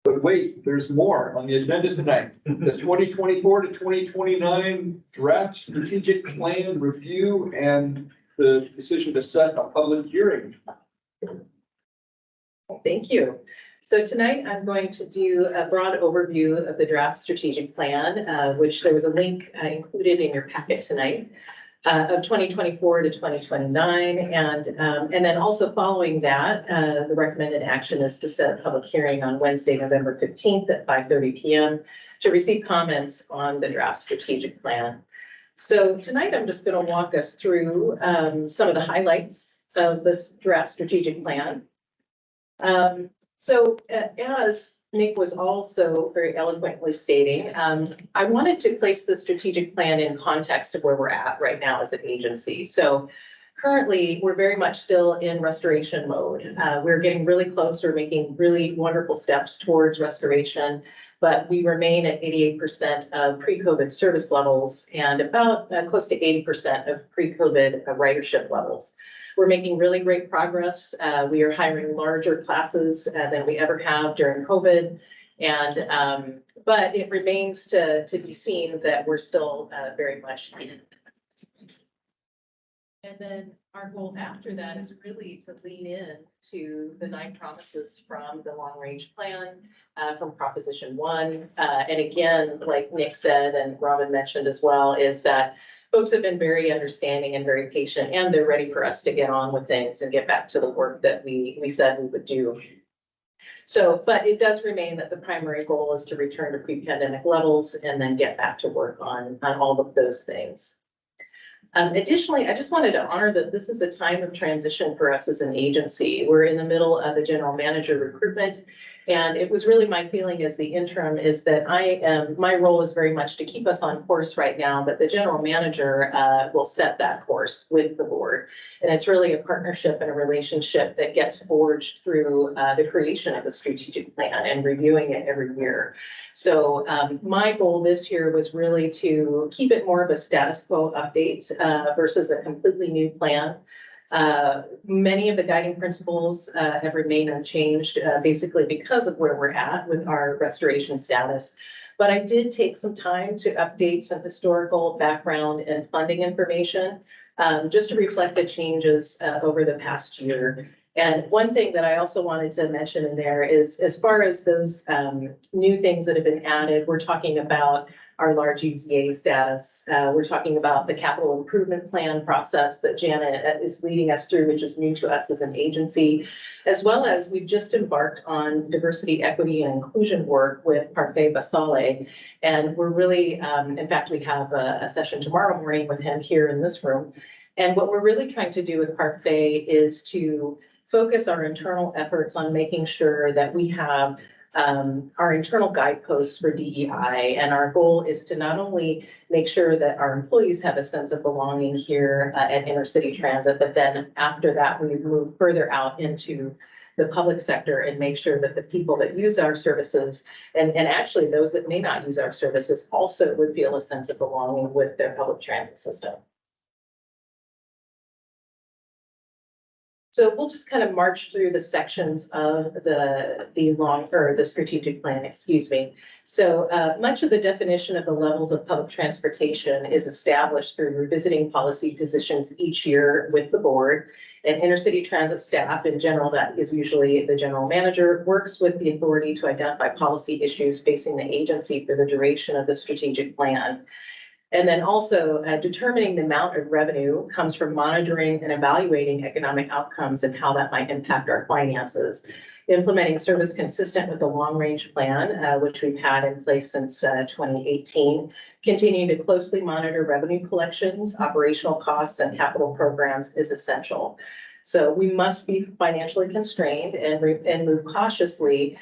But wait, there's more on the agenda tonight. The 2024 to 2029 draft strategic plan review and the decision to set a public hearing. Thank you. So tonight I'm going to do a broad overview of the draft strategic plan, which there was a link included in your packet tonight of 2024 to 2029. And then also following that, the recommended action is to set a public hearing on Wednesday, November 15th at 5:30 p.m. to receive comments on the draft strategic plan. So tonight I'm just going to walk us through some of the highlights of this draft strategic plan. So as Nick was also very eloquently stating, I wanted to place the strategic plan in context of where we're at right now as an agency. So currently, we're very much still in restoration mode. We're getting really close. We're making really wonderful steps towards restoration, but we remain at 88% of pre-COVID service levels and about close to 80% of pre-COVID ridership levels. We're making really great progress. We are hiring larger classes than we ever have during COVID. And, but it remains to be seen that we're still very much in And then our goal after that is really to lean in to the 9 promises from the long range plan, from Proposition 1. And again, like Nick said, and Robin mentioned as well, is that folks have been very understanding and very patient, and they're ready for us to get on with things and get back to the work that we said we would do. So, but it does remain that the primary goal is to return to pre-pandemic levels and then get back to work on all of those things. Additionally, I just wanted to honor that this is a time of transition for us as an agency. We're in the middle of the general manager recruitment. And it was really my feeling as the interim is that my role is very much to keep us on course right now, but the general manager will set that course with the board. And it's really a partnership and a relationship that gets forged through the creation of a strategic plan and reviewing it every year. So my goal this year was really to keep it more of a status quo update versus a completely new plan. Many of the guiding principles have remained unchanged, basically because of where we're at with our restoration status. But I did take some time to update some historical background and funding information, just to reflect the changes over the past year. And one thing that I also wanted to mention in there is, as far as those new things that have been added, we're talking about our large UZA status. We're talking about the capital improvement plan process that Janet is leading us through, which is new to us as an agency, as well as we've just embarked on diversity, equity, and inclusion work with Parfait Basale. And we're really, in fact, we have a session tomorrow morning with him here in this room. And what we're really trying to do with Parfait is to focus our internal efforts on making sure that we have our internal guideposts for DEI. And our goal is to not only make sure that our employees have a sense of belonging here at Intercity Transit, but then after that, we move further out into the public sector and make sure that the people that use our services, and actually those that may not use our services, also would feel a sense of belonging with their public transit system. So we'll just kind of march through the sections of the strategic plan, excuse me. So much of the definition of the levels of public transportation is established through revisiting policy positions each year with the board. And Intercity Transit staff in general, that is usually the general manager, works with the authority to identify policy issues facing the agency for the duration of the strategic plan. And then also determining the amount of revenue comes from monitoring and evaluating economic outcomes and how that might impact our finances. Implementing service consistent with the long range plan, which we've had in place since 2018. Continuing to closely monitor revenue collections, operational costs, and capital programs is essential. So we must be financially constrained and move cautiously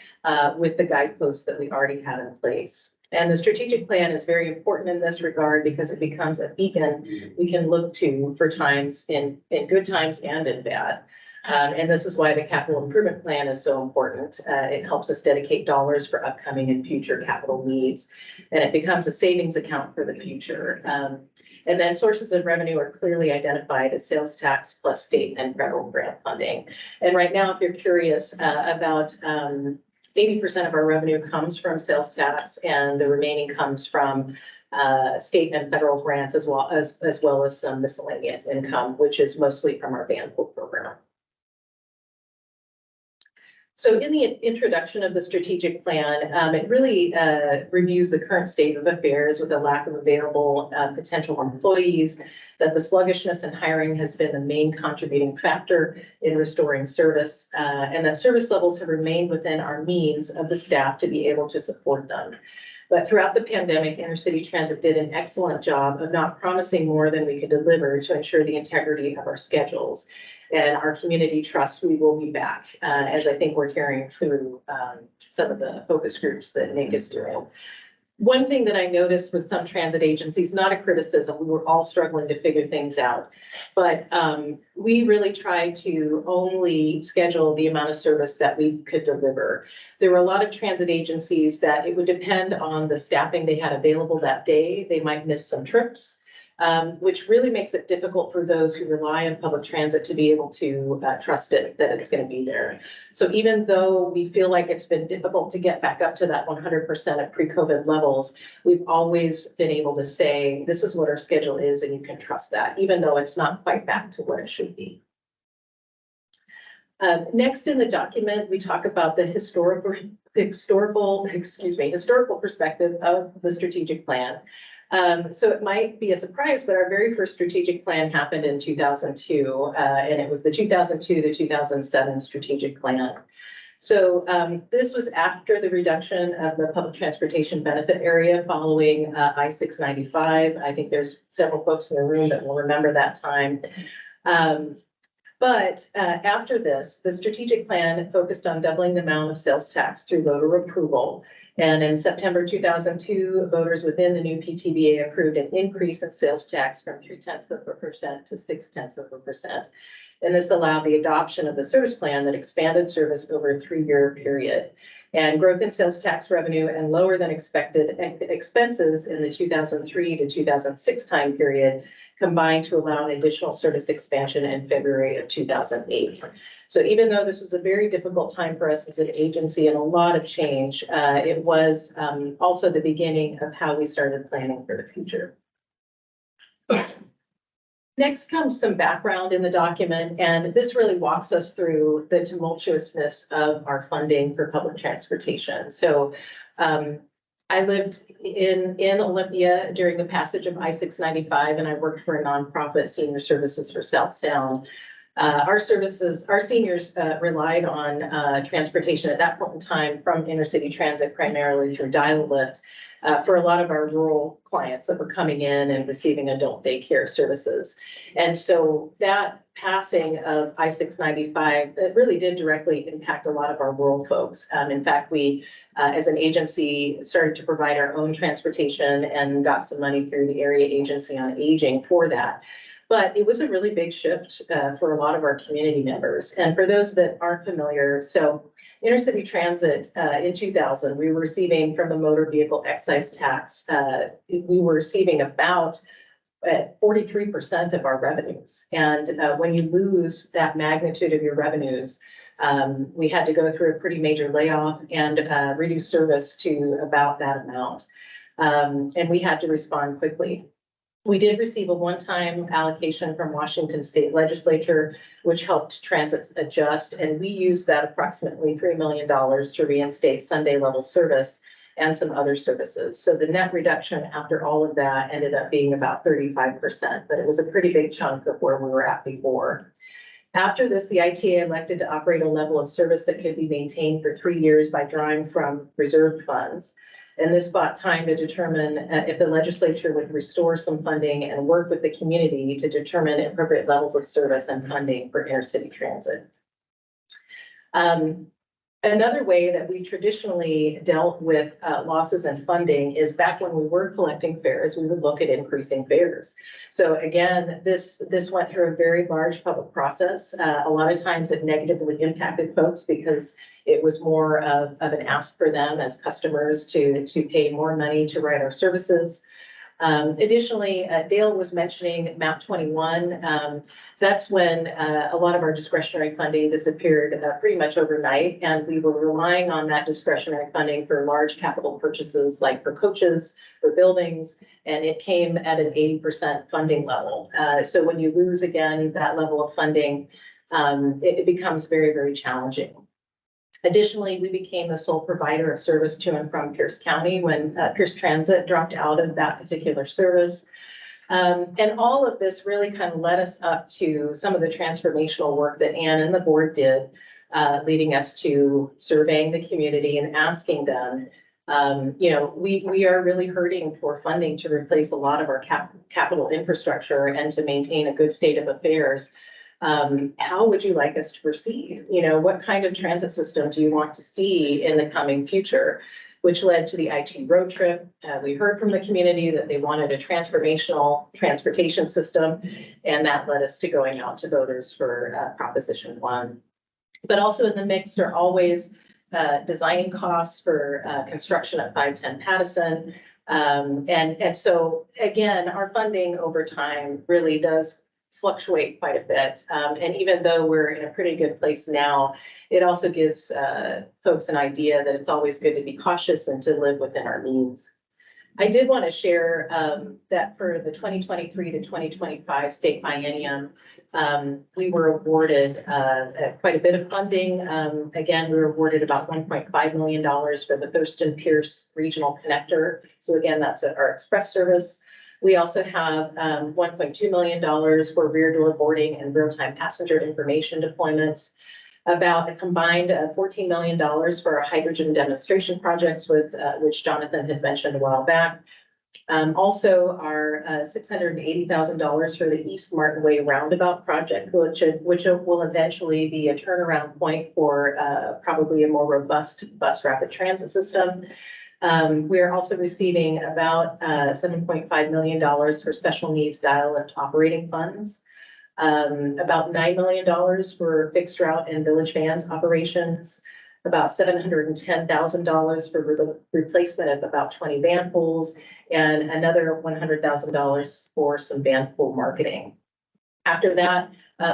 with the guideposts that we already have in place. And the strategic plan is very important in this regard because it becomes a beacon we can look to for times in good times and in bad. And this is why the capital improvement plan is so important. It helps us dedicate dollars for upcoming and future capital needs, and it becomes a savings account for the future. And then sources of revenue are clearly identified as sales tax plus state and federal grant funding. And right now, if you're curious about 80% of our revenue comes from sales tax, and the remaining comes from state and federal grants, as well as some miscellaneous income, which is mostly from our van pool program. So in the introduction of the strategic plan, it really reviews the current state of affairs with a lack of available potential employees, that the sluggishness in hiring has been the main contributing factor in restoring service, and that service levels have remained within our means of the staff to be able to support them. But throughout the pandemic, Intercity Transit did an excellent job of not promising more than we could deliver to ensure the integrity of our schedules. And our community trusts we will be back, as I think we're hearing through some of the focus groups that Nick is doing. One thing that I noticed with some transit agencies, not a criticism, we were all struggling to figure things out, but we really tried to only schedule the amount of service that we could deliver. There were a lot of transit agencies that it would depend on the staffing they had available that day. They might miss some trips. which really makes it difficult for those who rely on public transit to be able to trust it, that it's going to be there. So even though we feel like it's been difficult to get back up to that 100% of pre-COVID levels, we've always been able to say, this is what our schedule is and you can trust that, even though it's not quite back to what it should be. Next in the document, we talk about the historical perspective of the strategic plan. So it might be a surprise, but our very first strategic plan happened in 2002, and it was the 2002 to 2007 strategic plan. So this was after the reduction of the public transportation benefit area following I-695. I think there's several folks in the room that will remember that time. But after this, the strategic plan focused on doubling the amount of sales tax through voter approval. And in September 2002, voters within the new PTBA approved an increase in sales tax from 0.3% to 0.6%. And this allowed the adoption of the service plan that expanded service over a 3-year period. And growth in sales tax revenue and lower than expected expenses in the 2003 to 2006 time period combined to allow an additional service expansion in February of 2008. So even though this was a very difficult time for us as an agency and a lot of change, it was also the beginning of how we started planning for the future. Next comes some background in the document, and this really walks us through the tumultuousness of our funding for public transportation. So I lived in Olympia during the passage of I-695, and I worked for a nonprofit, Senior Services for South Sound. Our seniors relied on transportation at that point in time from intercity transit, primarily through dial-a-lift, for a lot of our rural clients that were coming in and receiving adult daycare services. And so that passing of I-695, it really did directly impact a lot of our rural folks. In fact, we, as an agency, started to provide our own transportation and got some money through the Area Agency on Aging for that. But it was a really big shift for a lot of our community members. And for those that aren't familiar, so intercity transit in 2000, we were receiving from the motor vehicle excise tax, we were receiving about 43% of our revenues. And when you lose that magnitude of your revenues, we had to go through a pretty major layoff and reduce service to about that amount. And we had to respond quickly. We did receive a one-time allocation from Washington State Legislature, which helped transit adjust, and we used that approximately $3 million to reinstate Sunday level service and some other services. So the net reduction after all of that ended up being about 35%, but it was a pretty big chunk of where we were at before. After this, the ITA elected to operate a level of service that could be maintained for 3 years by drawing from reserved funds. And this bought time to determine if the legislature would restore some funding and work with the community to determine appropriate levels of service and funding for intercity transit. Another way that we traditionally dealt with losses in funding is back when we were collecting fares, we would look at increasing fares. So again, this went through a very large public process. A lot of times it negatively impacted folks because it was more of an ask for them as customers to pay more money to ride our services. Additionally, Dale was mentioning MAP 21. That's when a lot of our discretionary funding disappeared pretty much overnight, and we were relying on that discretionary funding for large capital purchases like for coaches, for buildings, and it came at an 80% funding level. So when you lose again that level of funding, it becomes very, very challenging. Additionally, we became the sole provider of service to and from Pierce County when Pierce Transit dropped out of that particular service. And all of this really kind of led us up to some of the transformational work that Ann and the board did, leading us to surveying the community and asking them, we are really hurting for funding to replace a lot of our capital infrastructure and to maintain a good state of affairs. How would you like us to proceed? What kind of transit system do you want to see in the coming future? Which led to the IT road trip. We heard from the community that they wanted a transformational transportation system, and that led us to going out to voters for Proposition 1. But also in the mix are always designing costs for construction at 510 Pattison, And so again, our funding over time really does fluctuate quite a bit. And even though we're in a pretty good place now, it also gives folks an idea that it's always good to be cautious and to live within our means. I did want to share that for the 2023 to 2025 state biennium, we were awarded quite a bit of funding. Again, we were awarded about $1.5 million for the Thurston Pierce Regional Connector. So again, that's our express service. We also have $1.2 million for rear door boarding and real-time passenger information deployments. About a combined $14 million for our hydrogen demonstration projects with which Jonathan had mentioned a while back. Also our $680,000 for the East Martin Way roundabout project, which will eventually be a turnaround point for probably a more robust bus rapid transit system. We are also receiving about $7.5 million for special needs dial-up operating funds. About $9 million for fixed route and village vans operations, about $710,000 for the replacement of about 20 van pools, and another $100,000 for some van pool marketing. After that,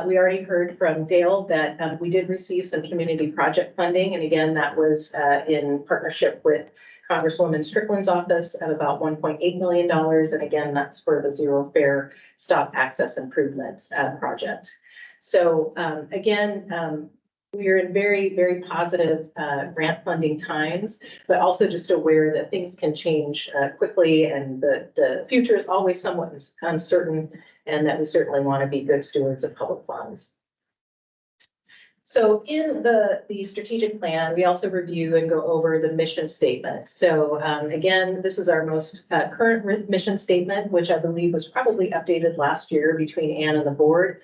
we already heard from Dale that we did receive some community project funding. And again, that was in partnership with Congresswoman Strickland's office of about $1.8 million. And again, that's for the Zero Fare Stop Access Improvement project. So again, we are in very, very positive grant funding times, but also just aware that things can change quickly and the future is always somewhat uncertain, and that we certainly want to be good stewards of public funds. So in the strategic plan, we also review and go over the mission statement. So again, this is our most current mission statement, which I believe was probably updated last year between Ann and the board.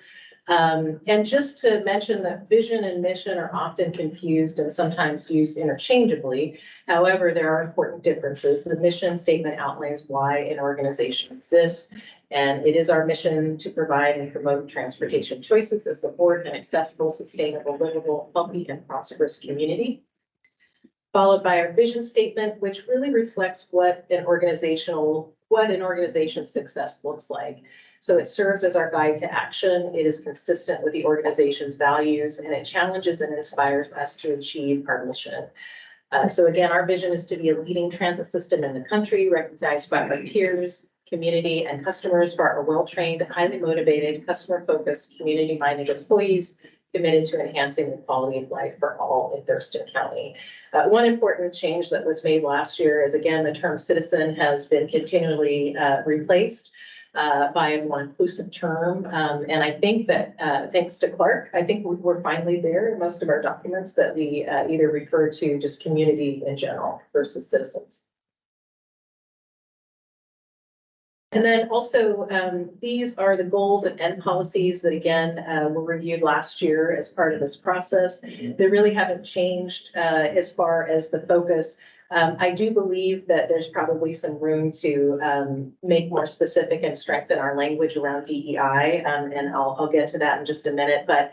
And just to mention that vision and mission are often confused and sometimes used interchangeably. However, there are important differences. The mission statement outlines why an organization exists, and it is our mission to provide and promote transportation choices that support an accessible, sustainable, livable, healthy, and prosperous community. Followed by our vision statement, which really reflects what an organization's success looks like. So it serves as our guide to action. It is consistent with the organization's values, and it challenges and inspires us to achieve our mission. So again, our vision is to be a leading transit system in the country, recognized by our peers, community, and customers for our well-trained, highly motivated, customer-focused, community-minded employees committed to enhancing the quality of life for all in Thurston County. One important change that was made last year is, again, the term citizen has been continually replaced by a more inclusive term. And I think that thanks to Clark, I think we're finally there in most of our documents that we either refer to just community in general versus citizens. And then also, these are the goals and end policies that, again, were reviewed last year as part of this process. They really haven't changed as far as the focus. I do believe that there's probably some room to make more specific and strengthen our language around DEI, and I'll get to that in just a minute. But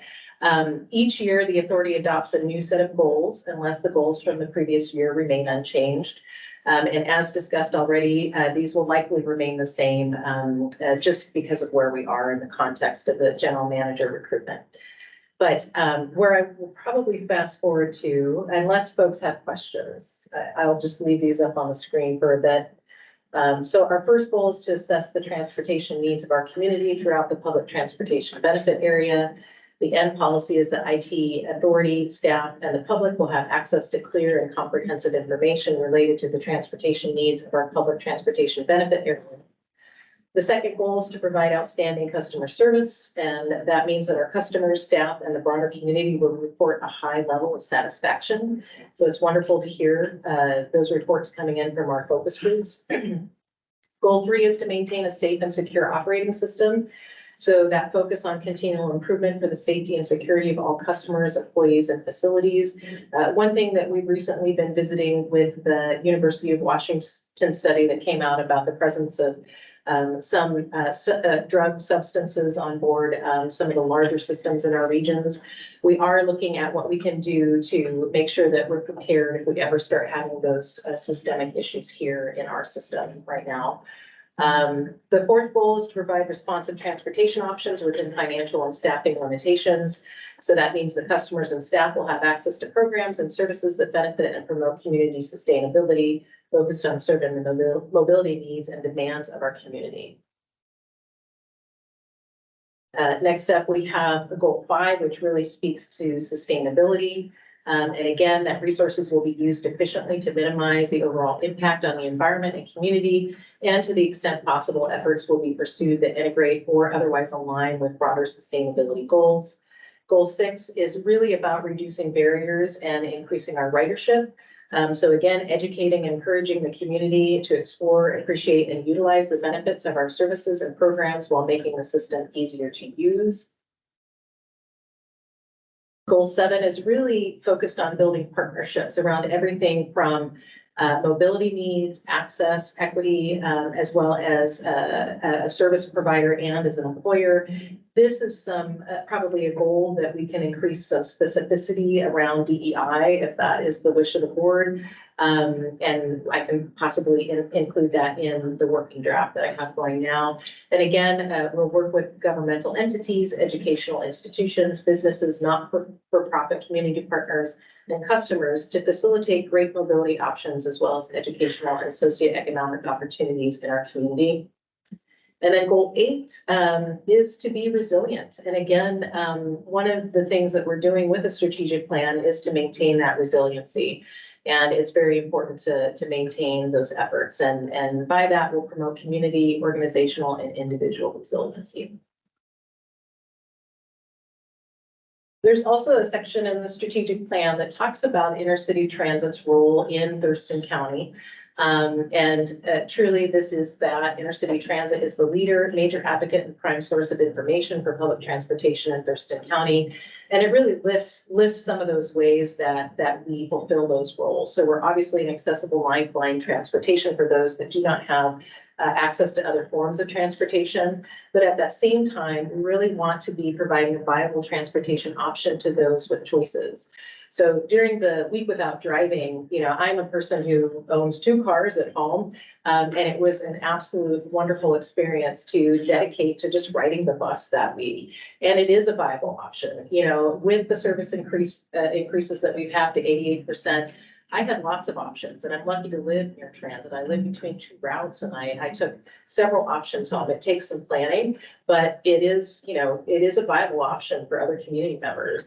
each year, the authority adopts a new set of goals unless the goals from the previous year remain unchanged. And as discussed already, these will likely remain the same just because of where we are in the context of the general manager recruitment. But where I will probably fast forward to, unless folks have questions, I'll just leave these up on the screen for a bit. So our first goal is to assess the transportation needs of our community throughout the public transportation benefit area. The end policy is that IT authority, staff, and the public will have access to clear and comprehensive information related to the transportation needs of our public transportation benefit area. The second goal is to provide outstanding customer service, and that means that our customers, staff, and the broader community will report a high level of satisfaction. So it's wonderful to hear those reports coming in from our focus groups. Goal 3 is to maintain a safe and secure operating system. So that focus on continual improvement for the safety and security of all customers, employees, and facilities. One thing that we've recently been visiting with the University of Washington study that came out about the presence of some drug substances on board some of the larger systems in our regions. We are looking at what we can do to make sure that we're prepared if we ever start having those systemic issues here in our system right now. The fourth goal is to provide responsive transportation options within financial and staffing limitations. So that means that customers and staff will have access to programs and services that benefit and promote community sustainability, focused on serving the mobility needs and demands of our community. Next up, we have goal 5, which really speaks to sustainability. And again, that resources will be used efficiently to minimize the overall impact on the environment and community, and to the extent possible, efforts will be pursued that integrate or otherwise align with broader sustainability goals. Goal 6 is really about reducing barriers and increasing our ridership. So again, educating and encouraging the community to explore, appreciate, and utilize the benefits of our services and programs while making the system easier to use. Goal 7 is really focused on building partnerships around everything from mobility needs, access, equity, as well as a service provider and as an employer. This is probably a goal that we can increase some specificity around DEI if that is the wish of the board. And I can possibly include that in the working draft that I have going now. And again, we'll work with governmental entities, educational institutions, businesses, not-for-profit community partners, and customers to facilitate great mobility options as well as educational and socioeconomic opportunities in our community. And then goal 8 is to be resilient. And again, one of the things that we're doing with a strategic plan is to maintain that resiliency. And it's very important to maintain those efforts. And by that, we'll promote community, organizational, and individual resiliency. There's also a section in the strategic plan that talks about intercity transit's role in Thurston County. Truly, this is that intercity transit is the leader, major advocate, and prime source of information for public transportation in Thurston County. And it really lists some of those ways that we fulfill those roles. So we're obviously an accessible lifeline transportation for those that do not have access to other forms of transportation. But at that same time, we really want to be providing a viable transportation option to those with choices. So during the week without driving, I'm a person who owns 2 cars at home, and it was an absolute wonderful experience to dedicate to just riding the bus that week. And it is a viable option, with the service increases that we've had to 88%. I had lots of options, and I'm lucky to live near transit. I live between 2 routes, and I took several options home. It takes some planning, but it is a viable option for other community members.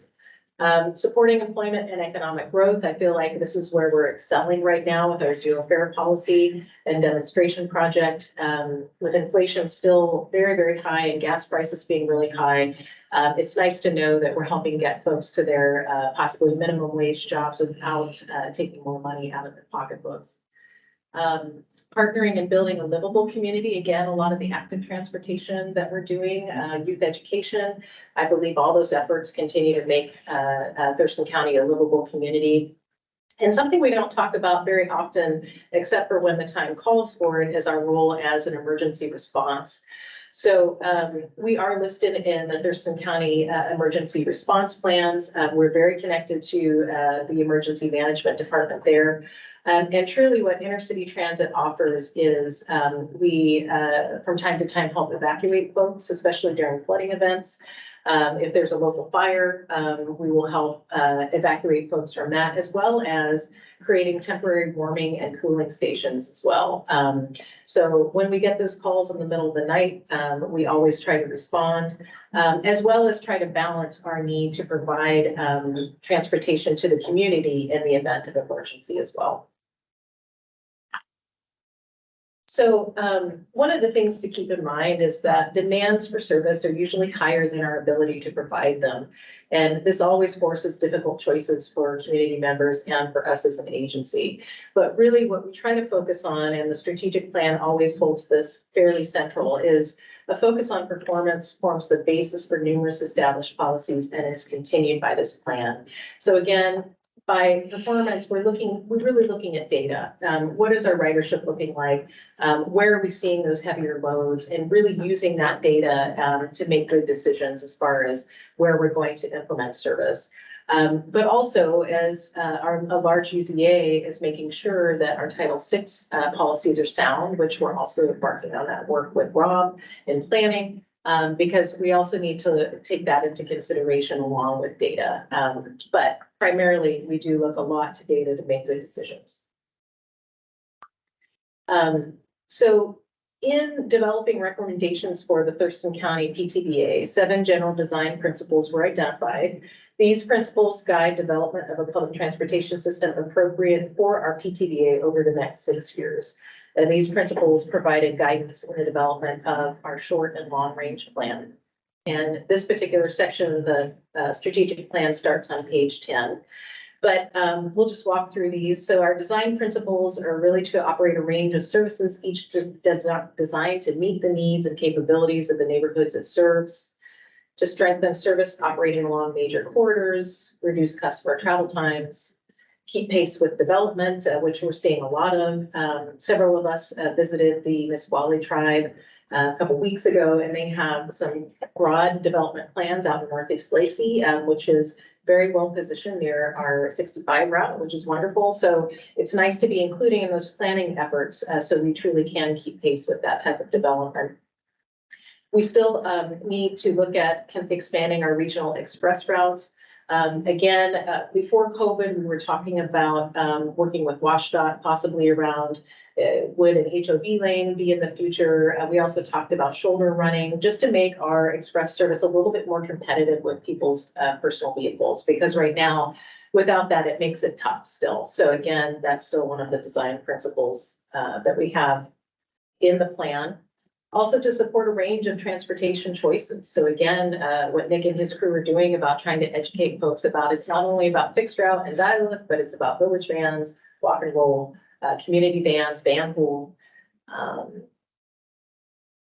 Supporting employment and economic growth. I feel like this is where we're excelling right now with our zero fare policy and demonstration project. With inflation still very, very high and gas prices being really high, it's nice to know that we're helping get folks to their possibly minimum wage jobs without taking more money out of their pocketbooks. Partnering and building a livable community. Again, a lot of the active transportation that we're doing, youth education. I believe all those efforts continue to make Thurston County a livable community. And something we don't talk about very often, except for when the time calls for it, is our role as an emergency response. So we are listed in the Thurston County emergency response plans. We're very connected to the emergency management department there. And truly what intercity transit offers is we from time to time help evacuate folks, especially during flooding events. If there's a local fire, we will help evacuate folks from that, as well as creating temporary warming and cooling stations as well. So when we get those calls in the middle of the night, we always try to respond, as well as try to balance our need to provide transportation to the community in the event of emergency as well. So one of the things to keep in mind is that demands for service are usually higher than our ability to provide them. And this always forces difficult choices for community members and for us as an agency. But really what we try to focus on, and the strategic plan always holds this fairly central, is a focus on performance forms the basis for numerous established policies and is continued by this plan. So again, by performance, we're really looking at data. What is our ridership looking like? Where are we seeing those heavier loads, and really using that data to make good decisions as far as where we're going to implement service. But also as a large UZA is making sure that our Title VI policies are sound, which we're also embarking on that work with Rob in planning. Because we also need to take that into consideration along with data. But primarily, we do look a lot to data to make good decisions. So in developing recommendations for the Thurston County PTBA, 7 general design principles were identified. These principles guide development of a public transportation system appropriate for our PTBA over the next 6 years. And these principles provided guidance in the development of our short and long range plan. And this particular section of the strategic plan starts on page 10. But we'll just walk through these. So our design principles are really to operate a range of services, each designed to meet the needs and capabilities of the neighborhoods it serves, to strengthen service operating along major corridors, reduce customer travel times, keep pace with development, which we're seeing a lot of. Several of us visited the Nisqually tribe a couple weeks ago, and they have some broad development plans out in Northeast Lacey, which is very well positioned near our 65 route, which is wonderful. So it's nice to be including in those planning efforts so we truly can keep pace with that type of development. We still need to look at expanding our regional express routes. Before COVID, we were talking about working with WashDOT, possibly around would an HOV lane be in the future. We also talked about shoulder running, just to make our express service a little bit more competitive with people's personal vehicles, because right now, without that, it makes it tough still. So again, that's still one of the design principles that we have in the plan. Also to support a range of transportation choices. So again, what Nick and his crew are doing about trying to educate folks about, it's not only about fixed route and dial-up, but it's about village vans, walk and roll, community vans, van pool.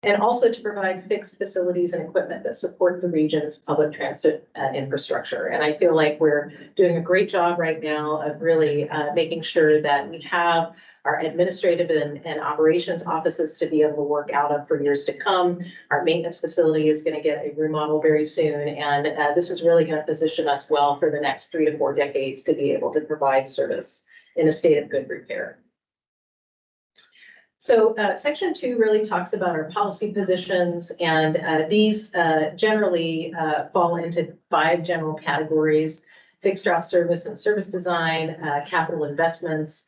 And also to provide fixed facilities and equipment that support the region's public transit infrastructure. And I feel like we're doing a great job right now of really making sure that we have our administrative and operations offices to be able to work out of for years to come. Our maintenance facility is going to get a remodel very soon. And this is really going to position us well for the next 3 to 4 decades to be able to provide service in a state of good repair. So section 2 really talks about our policy positions, and these generally fall into 5 general categories: fixed route service and service design, capital investments,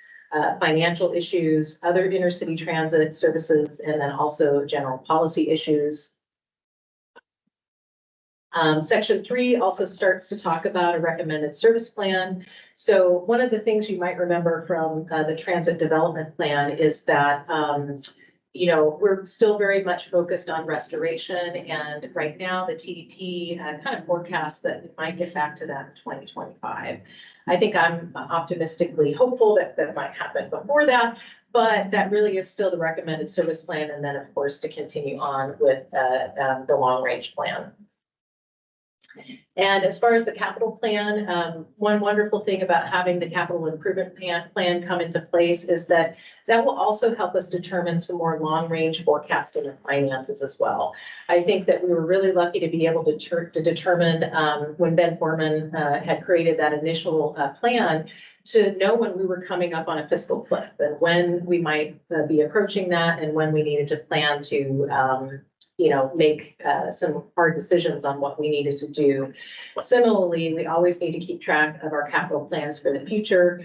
financial issues, other intercity transit services, and then also general policy issues. Section 3 also starts to talk about a recommended service plan. So one of the things you might remember from the transit development plan is that we're still very much focused on restoration, and right now the TDP kind of forecasts that we might get back to that in 2025. I think I'm optimistically hopeful that that might happen before that, but that really is still the recommended service plan, and then of course to continue on with the long range plan. And as far as the capital plan, one wonderful thing about having the capital improvement plan come into place is that that will also help us determine some more long-range forecasting of finances as well. I think that we were really lucky to be able to determine when Ben Foreman had created that initial plan, to know when we were coming up on a fiscal cliff and when we might be approaching that, and when we needed to plan to make some hard decisions on what we needed to do. Similarly, we always need to keep track of our capital plans for the future.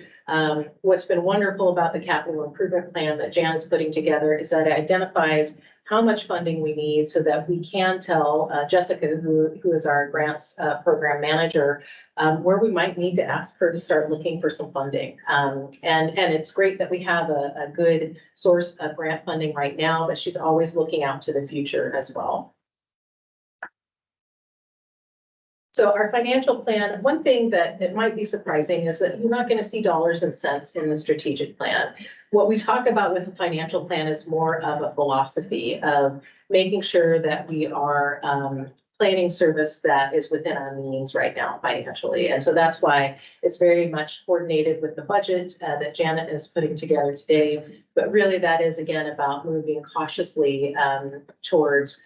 What's been wonderful about the capital improvement plan that Jan is putting together is that it identifies how much funding we need so that we can tell Jessica, who is our grants program manager, where we might need to ask her to start looking for some funding. And it's great that we have a good source of grant funding right now, but she's always looking out to the future as well. So our financial plan, one thing that might be surprising is that you're not going to see dollars and cents in the strategic plan. What we talk about with the financial plan is more of a philosophy of making sure that we are planning service that is within our means right now financially. And so that's why it's very much coordinated with the budget that Janet is putting together today. But really that is again about moving cautiously towards,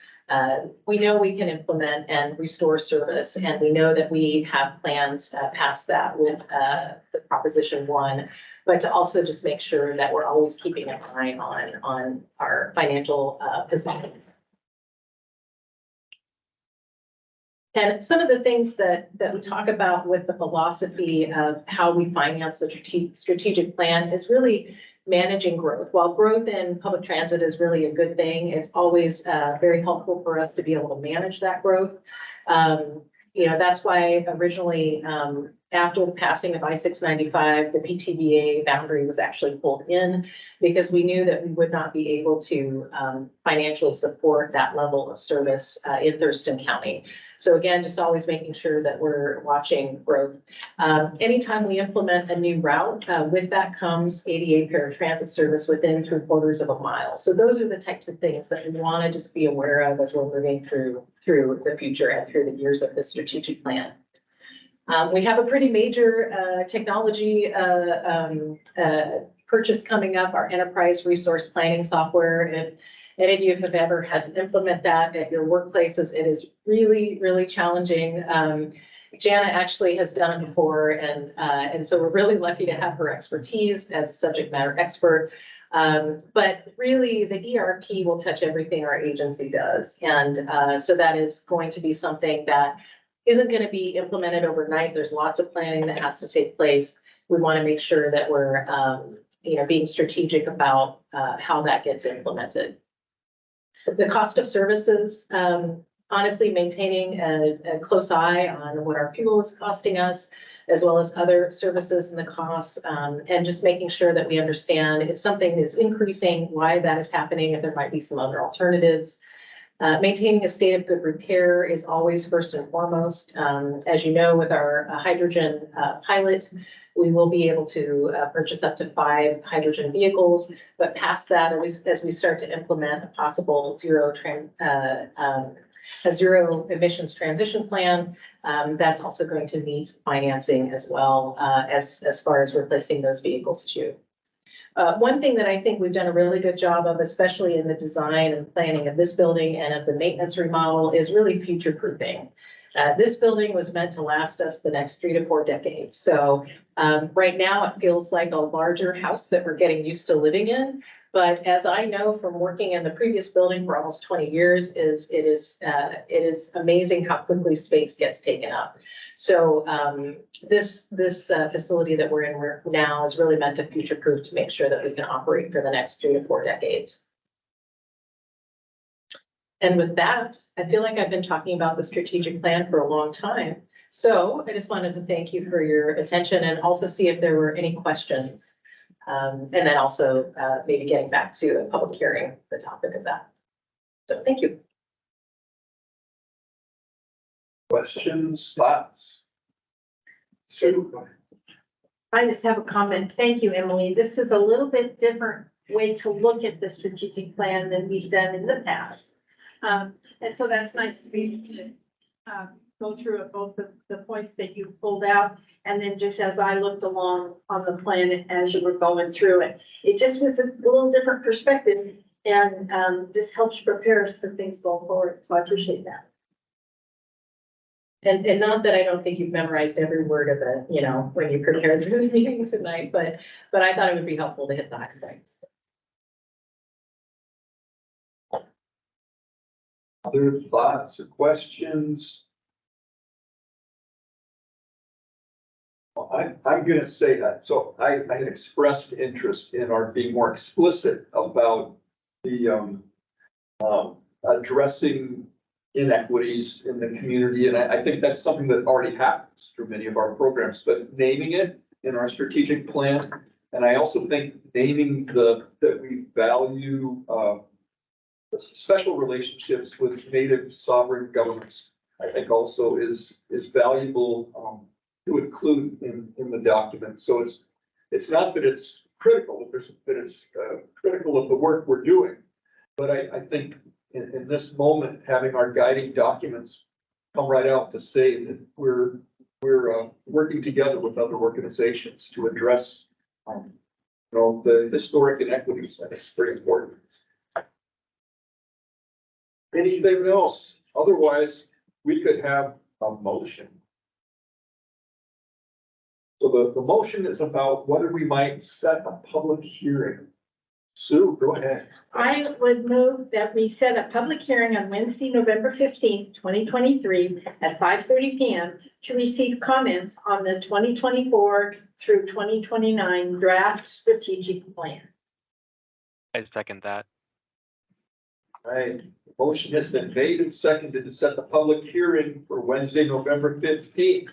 we know we can implement and restore service, and we know that we have plans past that with the Proposition 1, but to also just make sure that we're always keeping an eye on our financial position. And some of the things that we talk about with the philosophy of how we finance the strategic plan is really managing growth. While growth in public transit is really a good thing, it's always very helpful for us to be able to manage that growth. You know, that's why originally, after the passing of I-695, the PTVA boundary was actually pulled in because we knew that we would not be able to financially support that level of service in Thurston County. So again, just always making sure that we're watching growth. Anytime we implement a new route, with that comes ADA paratransit service within 3/4 of a mile. So those are the types of things that we want to just be aware of as we're moving through the future and through the years of the strategic plan. We have a pretty major technology purchase coming up, our enterprise resource planning software. And any of you have ever had to implement that at your workplaces, it is really, really challenging. Jana actually has done it before, and so we're really lucky to have her expertise as a subject matter expert. But really, the ERP will touch everything our agency does. And so that is going to be something that isn't going to be implemented overnight. There's lots of planning that has to take place. We want to make sure that we're being strategic about how that gets implemented. The cost of services, honestly, maintaining a close eye on what our fuel is costing us, as well as other services and the costs, and just making sure that we understand if something is increasing, why that is happening, if there might be some other alternatives. Maintaining a state of good repair is always first and foremost. As you know, with our hydrogen pilot, we will be able to purchase up to 5 hydrogen vehicles, but past that, as we start to implement a possible zero emissions transition plan, that's also going to need financing as well, as far as replacing those vehicles too. One thing that I think we've done a really good job of, especially in the design and planning of this building and of the maintenance remodel, is really future proofing. This building was meant to last us the next 3 to 4 decades. So right now it feels like a larger house that we're getting used to living in. But as I know from working in the previous building for almost 20 years, it is amazing how quickly space gets taken up. So this facility that we're in now is really meant to future-proof to make sure that we can operate for the next 3 to 4 decades. And with that, I feel like I've been talking about the strategic plan for a long time. So I just wanted to thank you for your attention and also see if there were any questions. And then also maybe getting back to a public hearing, the topic of that. So thank you. Questions, thoughts? Sue? I just have a comment. Thank you, Emily. This was a little bit different way to look at the strategic plan than we've done in the past. And so that's nice to be able to go through both the points that you pulled out. And then just as I looked along on the plan as you were going through it, it just was a little different perspective and just helps you prepare us for things going forward. So I appreciate that. And not that I don't think you've memorized every word of it, when you prepared for the meeting tonight, but I thought it would be helpful to hit the high points. Other thoughts or questions? Well, I'm gonna say that. So I had expressed interest in our being more explicit about the addressing inequities in the community. And I think that's something that already happens through many of our programs, but naming it in our strategic plan. And I also think naming that we value special relationships with native sovereign governments, I think also is valuable to include in the document. So it's not that it's critical, but it's critical of the work we're doing. But I think in this moment, having our guiding documents come right out to say that we're working together with other organizations to address, the historic inequities, and it's very important. Anything else? Otherwise, we could have a motion. So the motion is about whether we might set a public hearing. Sue, go ahead. I would move that we set a public hearing on Wednesday, November 15th, 2023 at 5:30 PM to receive comments on the 2024 through 2029 draft strategic plan. I second that. Right, motion has been made and seconded to set the public hearing for Wednesday, November 15th.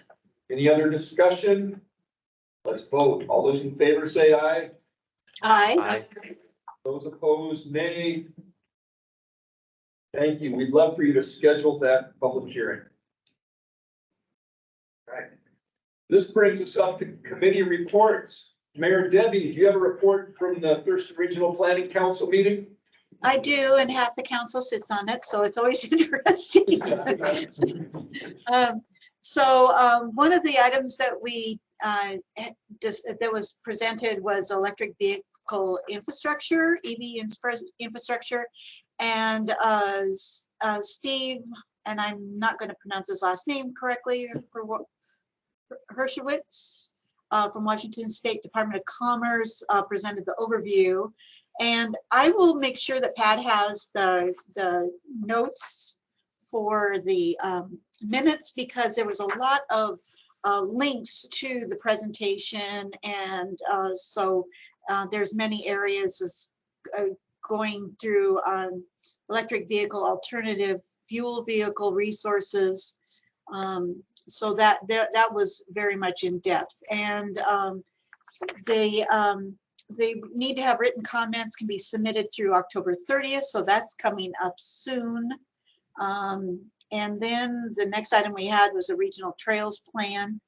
Any other discussion? Let's vote. All those in favor say aye. Aye. Aye. Those opposed, nay. Thank you. We'd love for you to schedule that public hearing. All right. This brings us up to committee reports. Mayor Debbie, do you have a report from the Thurston Regional Planning Council meeting? I do, and half the council sits on it, so it's always interesting. One of the items that we that was presented was electric vehicle infrastructure, EV infrastructure, and Steve, and I'm not going to pronounce his last name correctly, Hershowitz from Washington State Department of Commerce presented the overview. And I will make sure that Pat has the notes for the minutes, because there was a lot of links to the presentation. And there's many areas going through electric vehicle, alternative fuel vehicle resources. So that was very much in depth. And they need to have written comments, can be submitted through October 30th. So that's coming up soon. And then the next item we had was a regional trails plan.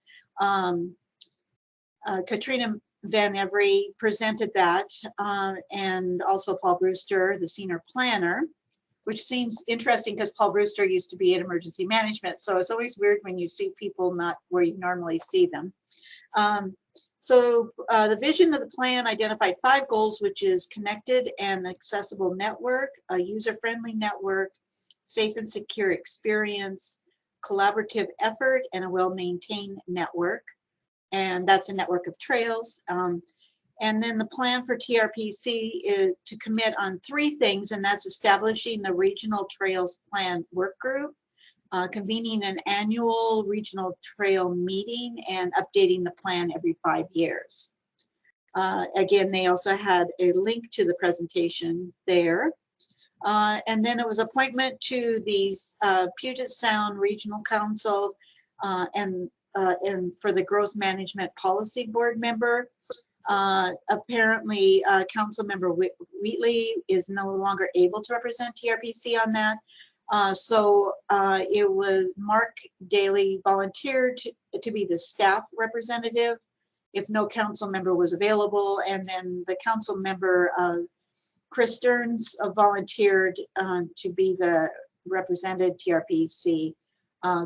Katrina Van Every presented that, and also Paul Brewster, the senior planner, which seems interesting because Paul Brewster used to be in emergency management. So it's always weird when you see people not where you normally see them. The vision of the plan identified 5 goals, which is connected and accessible network, a user-friendly network, safe and secure experience, collaborative effort, and a well-maintained network. And that's a network of trails. And then the plan for TRPC is to commit on 3 things, and that's establishing the regional trails plan work group, convening an annual regional trail meeting, and updating the plan every 5 years. Again, they also had a link to the presentation there. And then it was appointment to the Puget Sound Regional Council and for the Growth Management Policy Board member. Apparently, Council Member Wheatley is no longer able to represent TRPC on that. It was Mark Daly volunteered to be the staff representative if no council member was available. And then the council member, Chris Stearns, volunteered to be the represented TRPC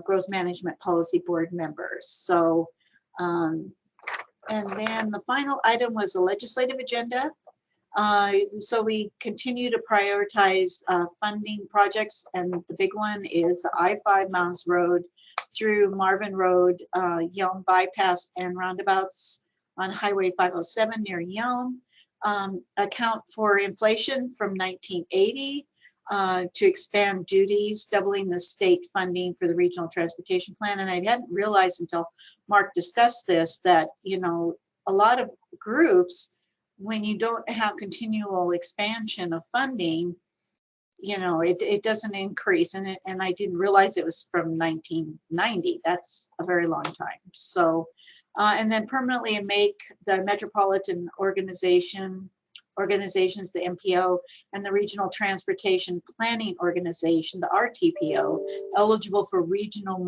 Growth Management Policy Board members. So, and then the final item was the legislative agenda. So we continue to prioritize funding projects, and the big one is I-5 Mounds Road through Marvin Road, Yelm Bypass and roundabouts on Highway 507 near Yelm. Account for inflation from 1980 to expand duties, doubling the state funding for the regional transportation plan. And I hadn't realized until Mark discussed this that, a lot of groups, when you don't have continual expansion of funding, it doesn't increase. And I didn't realize it was from 1990. That's a very long time. So, and then permanently make the metropolitan organizations, the MPO, and the Regional Transportation Planning Organization, the RTPO, eligible for regional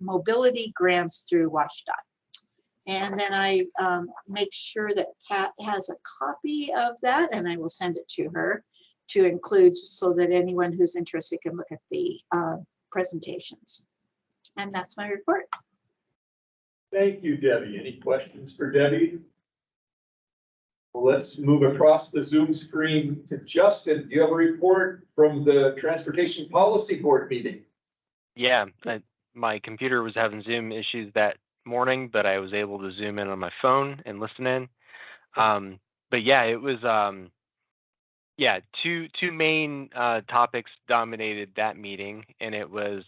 mobility grants through WashDOT. And then I make sure that Pat has a copy of that, and I will send it to her to include so that anyone who's interested can look at the presentations. And that's my report. Thank you, Debbie. Any questions for Debbie? Well, let's move across the Zoom screen to Justin. Do you have a report from the Transportation Policy Board meeting? Yeah, my computer was having Zoom issues that morning, but I was able to zoom in on my phone and listen in. But yeah, it was yeah, two main topics dominated that meeting, and it was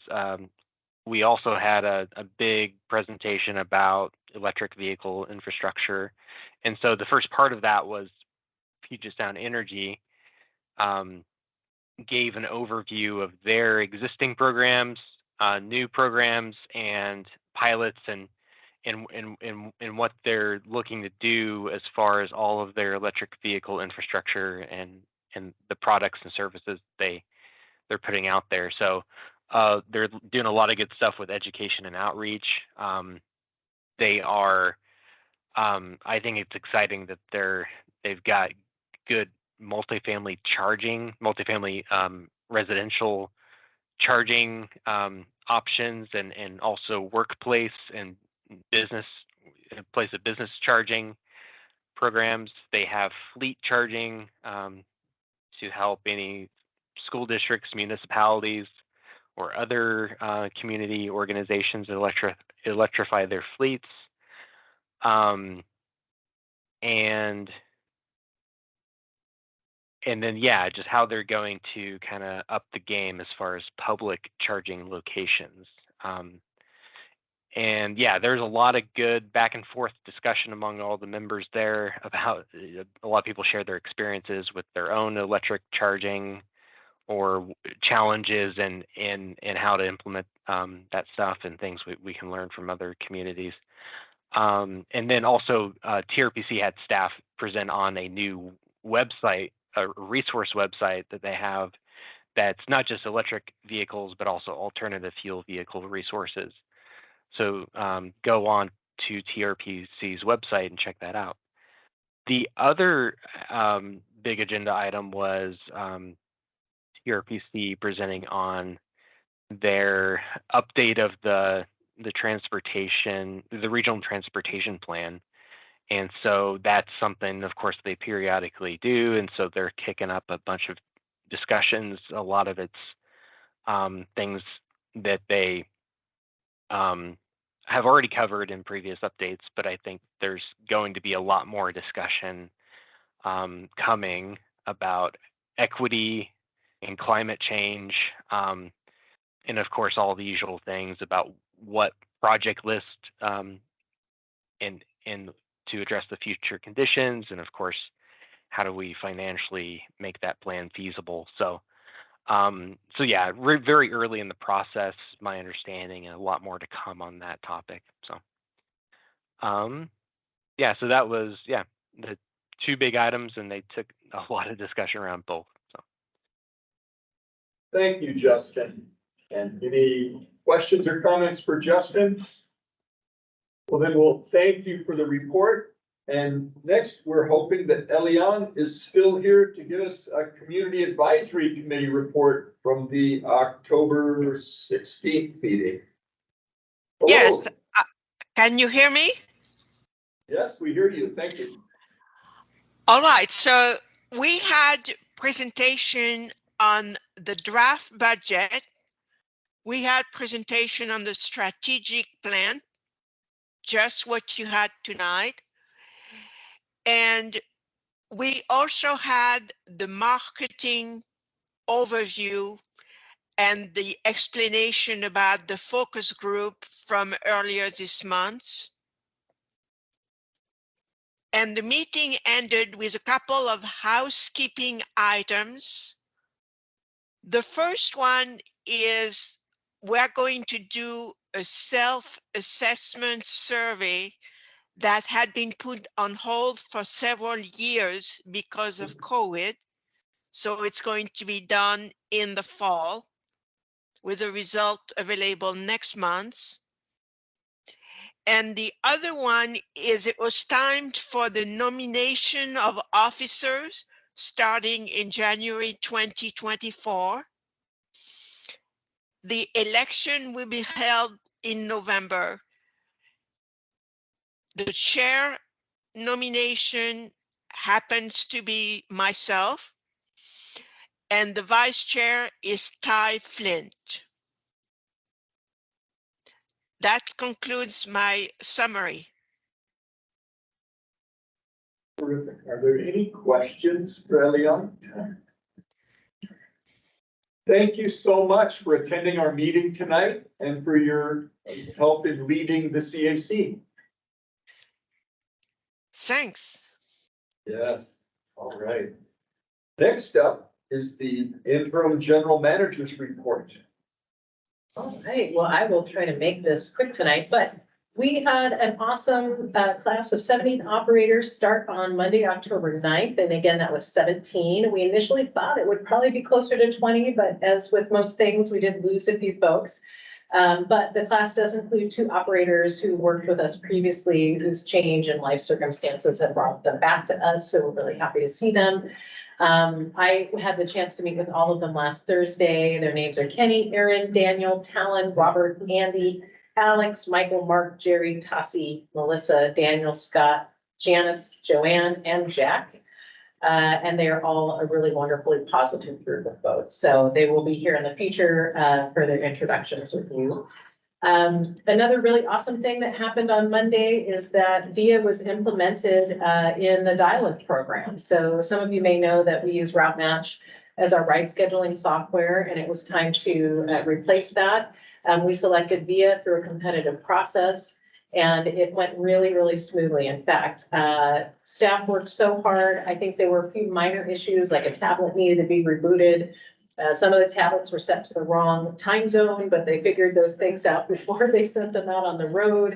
we also had a big presentation about electric vehicle infrastructure. And so the first part of that was Puget Sound Energy gave an overview of their existing programs, new programs, and pilots, and what they're looking to do as far as all of their electric vehicle infrastructure and the products and services they're putting out there. So they're doing a lot of good stuff with education and outreach. They are, I think it's exciting that they've got good multifamily residential charging options, and also workplace and business place of business charging programs. They have fleet charging to help any school districts, municipalities, or other community organizations electrify their fleets. And then, yeah, just how they're going to kind of up the game as far as public charging locations. And yeah, there's a lot of good back and forth discussion among all the members there about a lot of people share their experiences with their own electric charging or challenges, and how to implement that stuff, and things we can learn from other communities. And then also TRPC had staff present on a new website, a resource website that they have that's not just electric vehicles, but also alternative fuel vehicle resources. So go on to TRPC's website and check that out. The other big agenda item was TRPC presenting on their update of the regional transportation plan. And so that's something, of course, they periodically do. And so they're kicking up a bunch of discussions. A lot of it's things that they have already covered in previous updates, but I think there's going to be a lot more discussion coming about equity and climate change, and of course all the usual things about what project list and to address the future conditions, and of course how do we financially make that plan feasible. So yeah, very early in the process, my understanding, and a lot more to come on that topic. So yeah, so that was the two big items, and they took a lot of discussion around both. So Thank you, Justin. And any questions or comments for Justin? Well, then we'll thank you for the report. And next, we're hoping that Eliane is still here to give us a Community Advisory Committee report from the October 16th meeting. Hello. Yes, can you hear me? Yes, we hear you. Thank you. All right, so we had presentation on the draft budget. We had presentation on the strategic plan, just what you had tonight. And we also had the marketing overview and the explanation about the focus group from earlier this month. And the meeting ended with a couple of housekeeping items. The first one is we're going to do a self-assessment survey that had been put on hold for several years because of COVID. So it's going to be done in the fall with a result available next month. And the other one is it was timed for the nomination of officers starting in January 2024. The election will be held in November. The chair nomination happens to be myself, and the vice chair is Ty Flint. That concludes my summary. Terrific. Are there any questions for Eliana? Thank you so much for attending our meeting tonight and for your help in leading the CAC. Thanks. Yes, all right. Next up is the interim general manager's report. All right, well, I will try to make this quick tonight, but we had an awesome class of 17 operators start on Monday, October 9th. And again, that was 17. We initially thought it would probably be closer to 20, but as with most things, we did lose a few folks. But the class does include 2 operators who worked with us previously, whose change in life circumstances have brought them back to us. So we're really happy to see them. I had the chance to meet with all of them last Thursday. Their names are Kenny, Aaron, Daniel, Talon, Robert, Andy, Alex, Michael, Mark, Jerry, Tassie, Melissa, Daniel, Scott, Janice, Joanne, and Jack. And they are all a really wonderfully positive group of folks. So they will be here in the future for their introductions with you. Another really awesome thing that happened on Monday is that VIA was implemented in the dial-up program. So some of you may know that we use Route Match as our ride scheduling software, and it was time to replace that. We selected VIA through a competitive process, and it went really, really smoothly. In fact, staff worked so hard. I think there were a few minor issues, like a tablet needed to be rebooted. Some of the tablets were set to the wrong time zone, but they figured those things out before they sent them out on the road.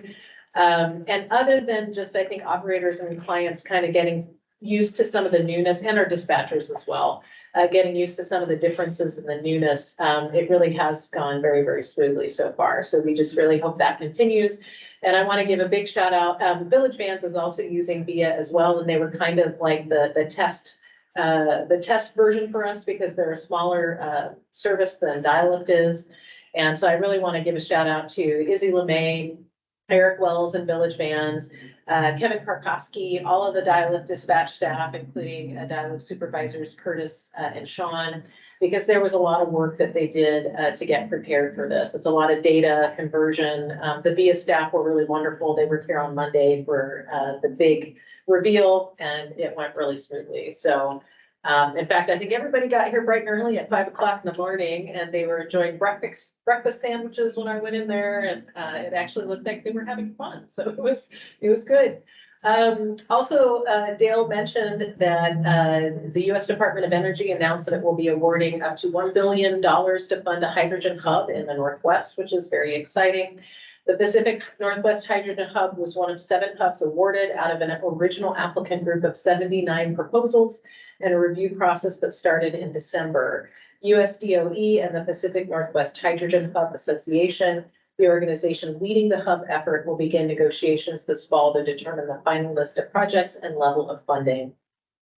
And other than just, I think, operators and clients kind of getting used to some of the newness, and our dispatchers as well, getting used to some of the differences in the newness, it really has gone very, very smoothly so far. So we just really hope that continues. And I want to give a big shout out. Village Vans is also using VIA as well, and they were kind of like the test version for us because they're a smaller service than Dial-Up is. And so I really want to give a shout out to Izzy LeMay, Eric Wells and Village Vans, Kevin Karkowski, all of the Dial-Up dispatch staff, including Dial-Up supervisors Curtis and Sean, because there was a lot of work that they did to get prepared for this. It's a lot of data conversion. The VIA staff were really wonderful. They were here on Monday for the big reveal, and it went really smoothly. So in fact, I think everybody got here bright and early at 5 o'clock in the morning, and they were enjoying breakfast sandwiches when I went in there, and it actually looked like they were having fun. So it was good. Also, Dale mentioned that the U.S. Department of Energy announced that it will be awarding up to $1 billion to fund a hydrogen hub in the Northwest, which is very exciting. The Pacific Northwest Hydrogen Hub was one of 7 hubs awarded out of an original applicant group of 79 proposals and a review process that started in December. USDOE and the Pacific Northwest Hydrogen Hub Association, the organization leading the hub effort, will begin negotiations this fall to determine the final list of projects and level of funding.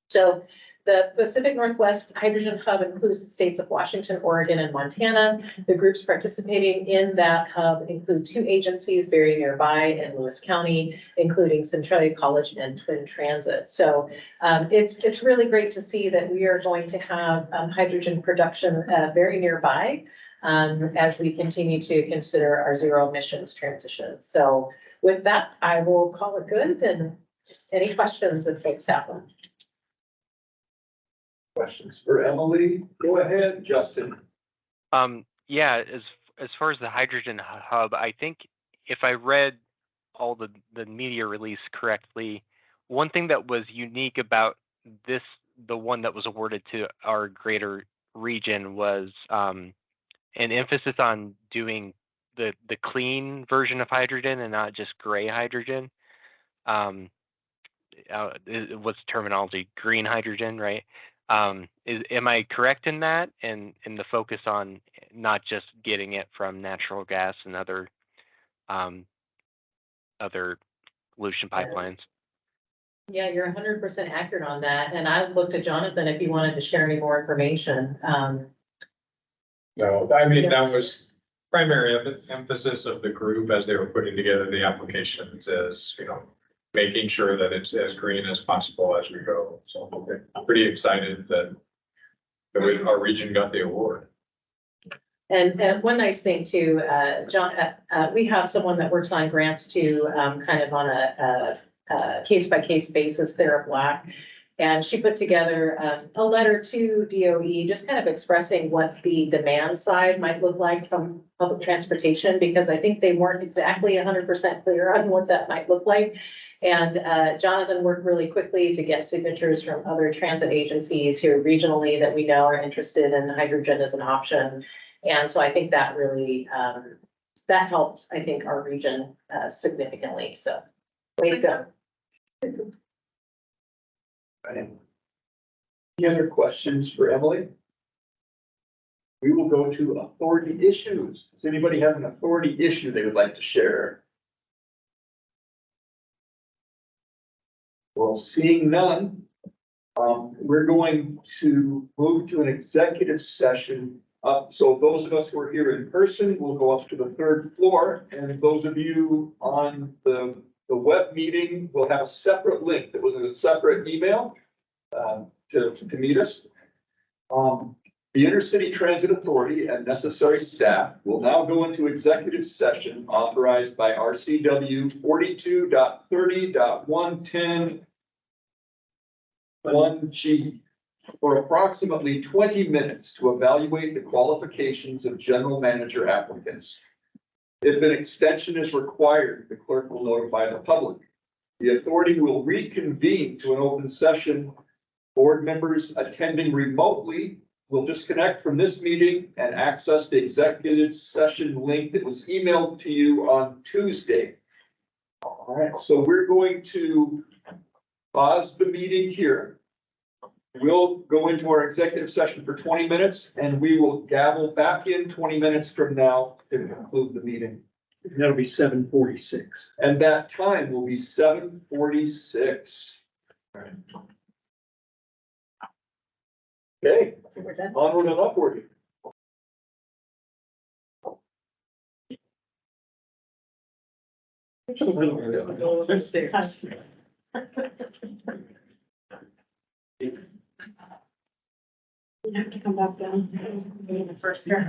So the Pacific Northwest Hydrogen Hub includes the states of Washington, Oregon, and Montana. The groups participating in that hub include 2 agencies very nearby in Lewis County, including Centralia College and Twin Transit. So it's really great to see that we are going to have hydrogen production very nearby as we continue to consider our zero emissions transition. So with that, I will call it good, and just any questions if folks have them. Questions for Emily? Go ahead, Justin. Yeah, as far as the hydrogen hub, I think if I read all the media release correctly, one thing that was unique about this, the one that was awarded to our greater region, was an emphasis on doing the clean version of hydrogen and not just gray hydrogen. It was terminology, green hydrogen, right? Am I correct in that? And the focus on not just getting it from natural gas and other pollution pipelines? Yeah, you're 100% accurate on that. And I looked at Jonathan if you wanted to share any more information. No, I mean, that was primary emphasis of the group as they were putting together the applications is, making sure that it's as green as possible as we go. So I'm pretty excited that our region got the award. And one nice thing too, John, we have someone that works on grants too, kind of on a case-by-case basis there at Black. And she put together a letter to DOE, just kind of expressing what the demand side might look like from public transportation, because I think they weren't exactly 100% clear on what that might look like. And Jonathan worked really quickly to get signatures from other transit agencies here regionally that we know are interested in hydrogen as an option. And so I think that really, that helps, I think, our region significantly. So way to go. Any other questions for Emily? We will go to authority issues. Does anybody have an authority issue they would like to share? Well, seeing none, we're going to move to an executive session. So those of us who are here in person will go up to the third floor, and those of you on the web meeting will have a separate link that was in a separate email to meet us. The Intercity Transit Authority and necessary staff will now go into executive session authorized by RCW 42.30.110(1)G for approximately 20 minutes to evaluate the qualifications of general manager applicants. If an extension is required, the clerk will notify the public. The authority will reconvene to an open session. Board members attending remotely will disconnect from this meeting and access the executive session link that was emailed to you on Tuesday. All right, so we're going to pause the meeting here. We'll go into our executive session for 20 minutes and we will gavel back in 20 minutes from now to conclude the meeting. That'll be 7:46. And that time will be 7:46. Okay, onward and upward. You have to come back down. First year.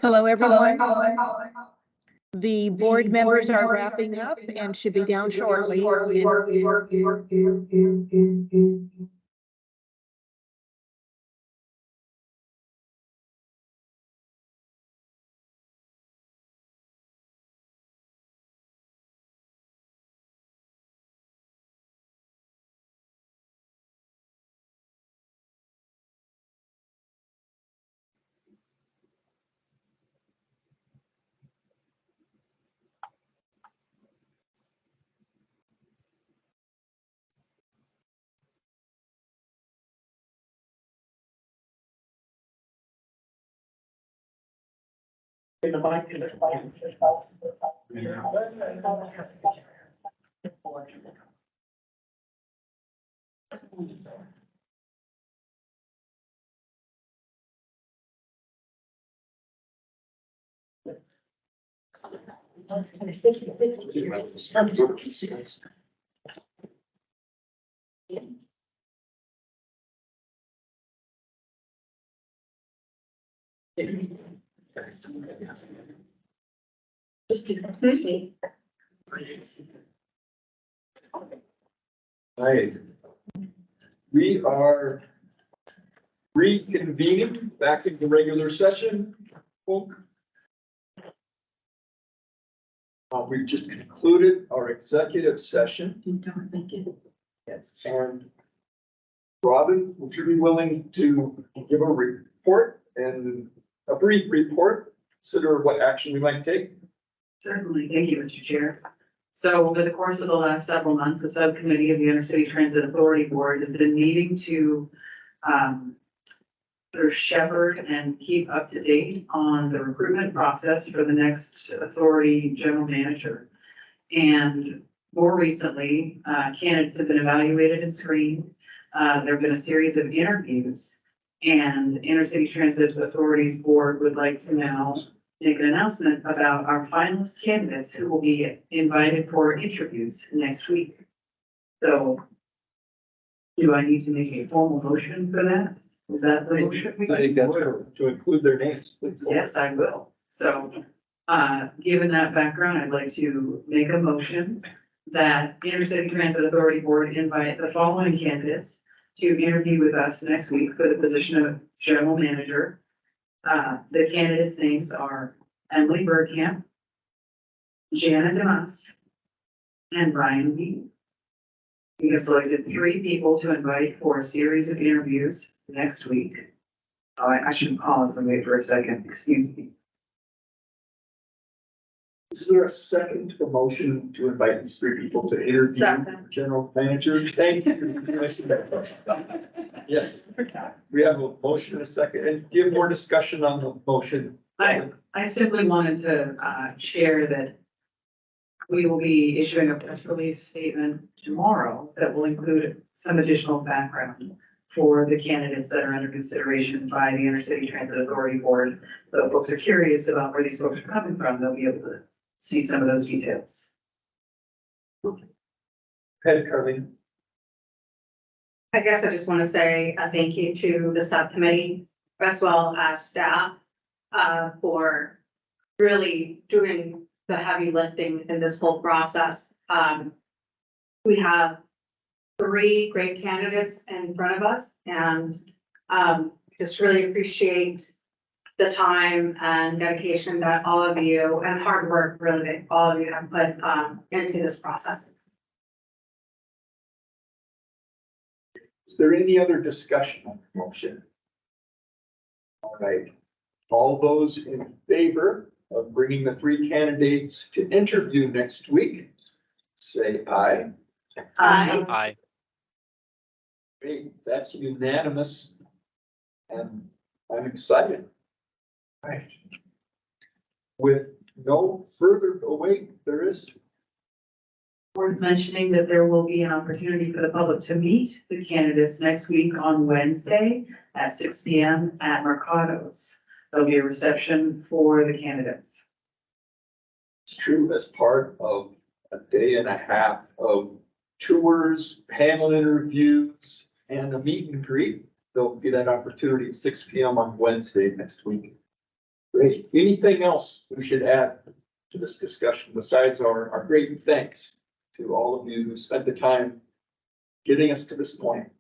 Hello, everyone. The board members are wrapping up and should be down shortly. Right. We are reconvening back into regular session. Folk. We've just concluded our executive session. Yes. And Robin, would you be willing to give a report and a brief report, consider what action we might take? Certainly, thank you, Mr. Chair. So over the course of the last several months, the subcommittee of the Intercity Transit Authority Board has been meeting to sort of shepherd and keep up to date on the recruitment process for the next authority general manager. And more recently, candidates have been evaluated and screened. There have been a series of interviews, and Intercity Transit Authority's board would like to now make an announcement about our finalist candidates who will be invited for interviews next week. So do I need to make a formal motion for that? Is that the motion? I think that's to include their names, please. Yes, I will. So, given that background, I'd like to make a motion that Intercity Transit Authority Board invite the following candidates to interview with us next week for the position of general manager. The candidates' names are Emily Bergkamp, Jana Demas, and Ryan Lee. We have selected 3 people to invite for a series of interviews next week. Oh, I should pause and wait for a second, excuse me. Is there a second to the motion to invite these 3 people to interview Second. general manager? Thank you. Yes, we have a motion and a second, and give more discussion on the motion. I simply wanted to share that we will be issuing a press release statement tomorrow that will include some additional background for the candidates that are under consideration by the Intercity Transit Authority Board. So if folks are curious about where these folks are coming from, they'll be able to see some of those details. Head Carleen. I guess I just want to say a thank you to the subcommittee as well as staff for really doing the heavy lifting in this whole process. We have 3 great candidates in front of us, and just really appreciate the time and dedication that all of you and hard work really that all of you have put into this process. Is there any other discussion on the motion? All right, all those in favor of bringing the 3 candidates to interview next week, say aye. Aye. Aye. Great, that's unanimous. And I'm excited. Right. With no further, oh wait, there is. Worth mentioning that there will be an opportunity for the public to meet the candidates next week on Wednesday at 6 p.m. at Mercado's. There'll be a reception for the candidates. It's true, as part of a day and a half of tours, panel interviews, and a meet and greet. There'll be that opportunity at 6 p.m. on Wednesday next week. Great. Anything else we should add to this discussion besides our great thanks to all of you who spent the time getting us to this point?